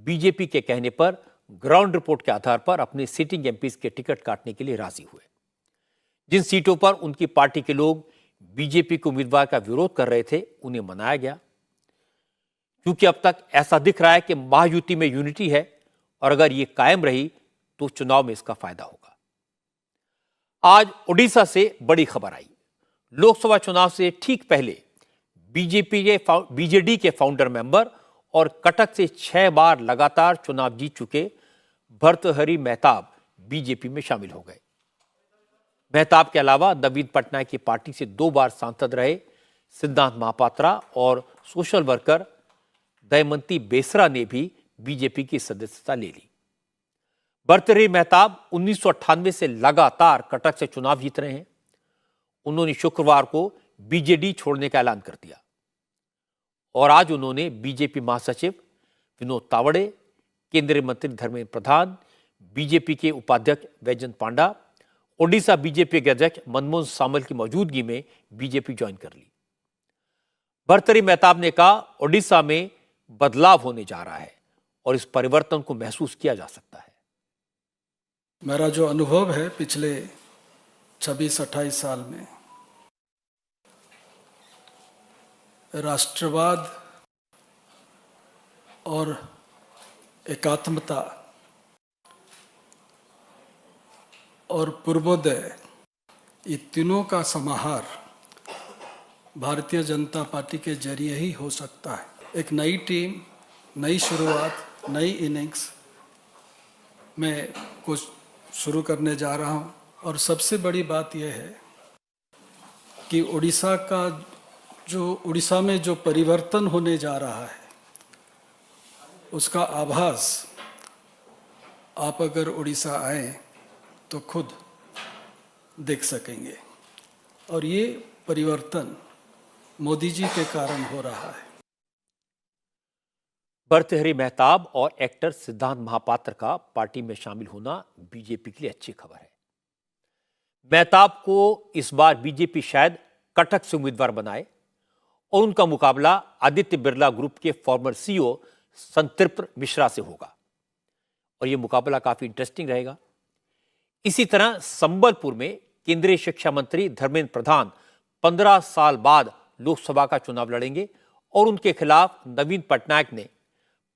बीजेपी के कहने पर ग्राउंड रिपोर्ट के आधार पर अपने सिटिंग एमपीज के टिकट काटने के लिए राजी हुए। जिन सीटों पर उनकी पार्टी के लोग बीजेपी के उम्मीदवार का विरोध कर रहे थे, उन्हें मनाया गया, क्योंकि अब तक ऐसा दिख रहा है कि महायुति में यूनिटी है और अगर ये कायम रही तो चुनाव में इसका फायदा होगा। आज ओडिशा से बड़ी खबर आई। लोकसभा चुनाव से ठीक पहले बीजेडी के फाउंडर मेंबर और कटक से 6 बार लगातार चुनाव जीत चुके भर्तृहरि मेहताब बीजेपी में शामिल हो गए। मेहताब के अलावा नवीन पटनायक की पार्टी से 2 बार सांसद रहे सिद्धांत महापात्रा और सोशल वर्कर दयमंती बेसरा ने भी बीजेपी की सदस्यता ले ली। भर्तृहरि मेहताब 1998 से लगातार कटक से चुनाव जीत रहे हैं। उन्होंने शुक्रवार को बीजेडी छोड़ने का ऐलान कर दिया और आज उन्होंने बीजेपी महासचिव विनोद तावड़े, केंद्रीय मंत्री धर्मेंद्र प्रधान, बीजेपी के उपाध्यक्ष वैजयंत पांडा, ओडिशा बीजेपी के अध्यक्ष मनमोहन सामल की मौजूदगी में बीजेपी ज्वाइन कर ली। भर्तृहरि मेहताब ने कहा, ओडिशा में बदलाव होने जा रहा है और इस परिवर्तन को महसूस किया जा सकता है। मेरा जो अनुभव है पिछले 26-28 साल में, राष्ट्रवाद और एकात्मता और पूर्वोदय, ये तीनों का समाहार भारतीय जनता पार्टी के जरिए ही हो सकता है। एक नई टीम, नई शुरुआत, नई इनिंग्स में कुछ शुरू करने जा रहा हूँ। और सबसे बड़ी बात यह है कि उड़ीसा में जो परिवर्तन होने जा रहा है, उसका आभास आप अगर उड़ीसा आए तो खुद देख सकेंगे। और ये परिवर्तन मोदी जी के कारण हो रहा है। भर्तृहरि मेहताब और एक्टर सिद्धांत महापात्र का पार्टी में शामिल होना बीजेपी के लिए अच्छी खबर है। मेहताब को इस बार बीजेपी शायद कटक से उम्मीदवार बनाए और उनका मुकाबला आदित्य बिरला ग्रुप के फॉर्मर सीईओ संतृप्त मिश्रा से होगा और यह मुकाबला काफी इंटरेस्टिंग रहेगा। इसी तरह संबलपुर में केंद्रीय शिक्षा मंत्री धर्मेंद्र प्रधान 15 साल बाद लोकसभा का चुनाव लड़ेंगे और उनके खिलाफ नवीन पटनायक ने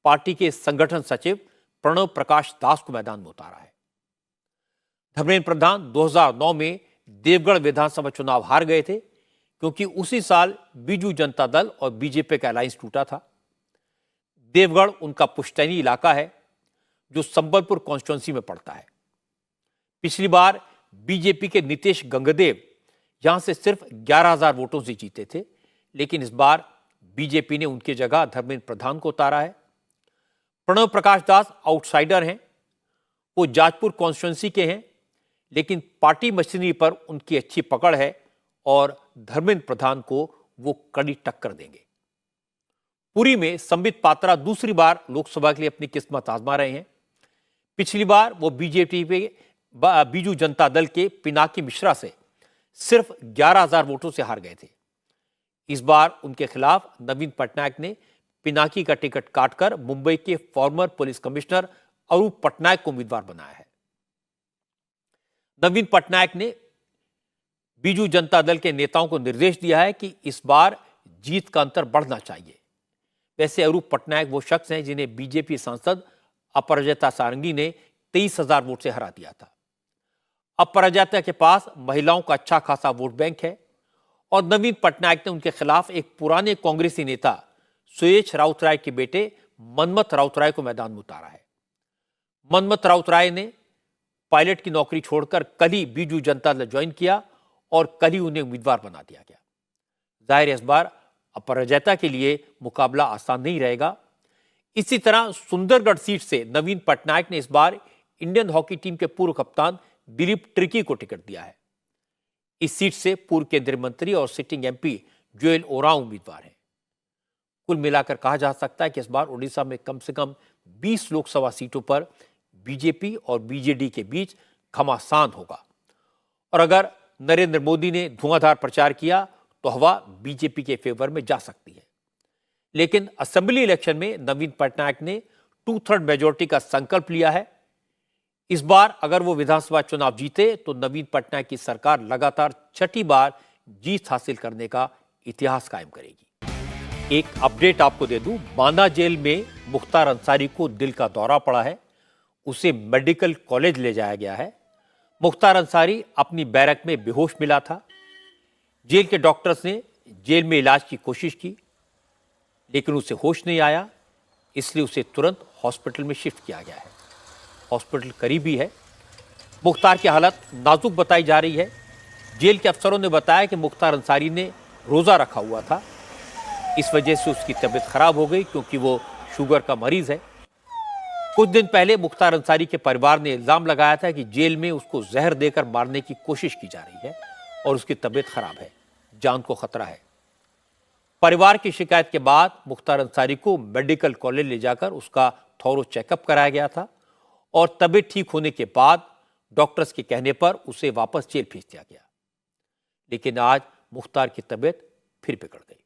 पार्टी के संगठन सचिव प्रणव प्रकाश दास को मैदान में उतारा है। धर्मेंद्र प्रधान 2009 में देवगढ़ विधानसभा चुनाव हार गए थे, क्योंकि उसी साल बीजू जनता दल और बीजेपी का अलायंस टूटा था। देवगढ़ उनका पुश्तैनी इलाका है जो संबलपुर कॉन्स्टिट्यूंसी में पड़ता है। पिछली बार बीजेपी के नीतीश गंगदेव यहां से सिर्फ 11,000 वोटों से जीते थे, लेकिन इस बार बीजेपी ने उनकी जगह धर्मेंद्र प्रधान को उतारा है। प्रणव प्रकाश दास आउटसाइडर हैं, वो जाजपुर कॉन्स्टिट्यूंसी के हैं, लेकिन पार्टी मशीनरी पर उनकी अच्छी पकड़ है और धर्मेंद्र प्रधान को वो कड़ी टक्कर देंगे। पुरी में संबित पात्रा दूसरी बार लोकसभा के लिए अपनी किस्मत आजमा रहे हैं। पिछली बार वो बीजेपी पे बीजू जनता दल के पिनाकी मिश्रा से सिर्फ 11,000 वोटों से हार गए थे। इस बार उनके खिलाफ नवीन पटनायक ने पिनाकी का टिकट काटकर मुंबई के फॉर्मर पुलिस कमिश्नर अरूप पटनायक को उम्मीदवार बनाया है। नवीन पटनायक ने बीजू जनता दल के नेताओं को निर्देश दिया है कि इस बार जीत का अंतर बढ़ना चाहिए। वैसे अरूप पटनायक वो शख्स हैं जिन्हें बीजेपी सांसद अपराजिता सारंगी ने 23,000 वोट से हरा दिया था। अपराजिता के पास महिलाओं का अच्छा खासा वोट बैंक है और नवीन पटनायक ने उनके खिलाफ एक पुराने कांग्रेसी नेता सुयेश राउतराय के बेटे मनमथ राउतराय को मैदान में उतारा है। मनमथ राउतराय ने पायलट की नौकरी छोड़कर कल ही बीजू जनता दल ज्वाइन किया और कल ही उन्हें उम्मीदवार बना दिया गया। जाहिर है इस बार अपराजिता के लिए मुकाबला आसान नहीं रहेगा। इसी तरह सुंदरगढ़ सीट से नवीन पटनायक ने इस बार इंडियन हॉकी टीम के पूर्व कप्तान दिलीप ट्रिकी को टिकट दिया है। इस सीट से पूर्व केंद्रीय मंत्री और सिटिंग एमपी जोएल ओरांव उम्मीदवार हैं। कुल मिलाकर कहा जा सकता है कि इस बार उड़ीसा में कम से कम 20 लोकसभा सीटों पर बीजेपी और बीजेडी के बीच घमासान होगा और अगर नरेंद्र मोदी ने धुआंधार प्रचार किया तो हवा बीजेपी के फेवर में जा सकती है। लेकिन असेंबली इलेक्शन में नवीन पटनायक ने 2/3 मेजोरिटी का संकल्प लिया है। इस बार अगर वो विधानसभा चुनाव जीते तो नवीन पटनायक की सरकार लगातार 6ठी बार जीत हासिल करने का इतिहास कायम करेगी। एक अपडेट आपको दे दूं, बांदा जेल में मुख्तार अंसारी को दिल का दौरा पड़ा है, उसे मेडिकल कॉलेज ले जाया गया है। मुख्तार अंसारी अपनी बैरक में बेहोश मिला था। जेल के डॉक्टर्स ने जेल में इलाज की कोशिश की लेकिन उसे होश नहीं आया, इसलिए उसे तुरंत हॉस्पिटल में शिफ्ट किया गया है। हॉस्पिटल करीबी है। मुख्तार की हालत नाजुक बताई जा रही है। जेल के अफसरों ने बताया कि मुख्तार अंसारी ने रोज़ा रखा हुआ था, इस वजह से उसकी तबीयत खराब हो गई क्योंकि वो शुगर का मरीज है। कुछ दिन पहले मुख्तार अंसारी के परिवार ने इल्जाम लगाया था कि जेल में उसको जहर देकर मारने की कोशिश की जा रही है और उसकी तबीयत खराब है, जान को खतरा है। परिवार की शिकायत के बाद मुख्तार अंसारी को मेडिकल कॉलेज ले जाकर उसका थॉरो चेकअप कराया गया था और तबीयत ठीक होने के बाद डॉक्टर्स के कहने पर उसे वापस जेल भेज दिया गया। लेकिन आज मुख्तार की तबीयत फिर बिगड़ गई।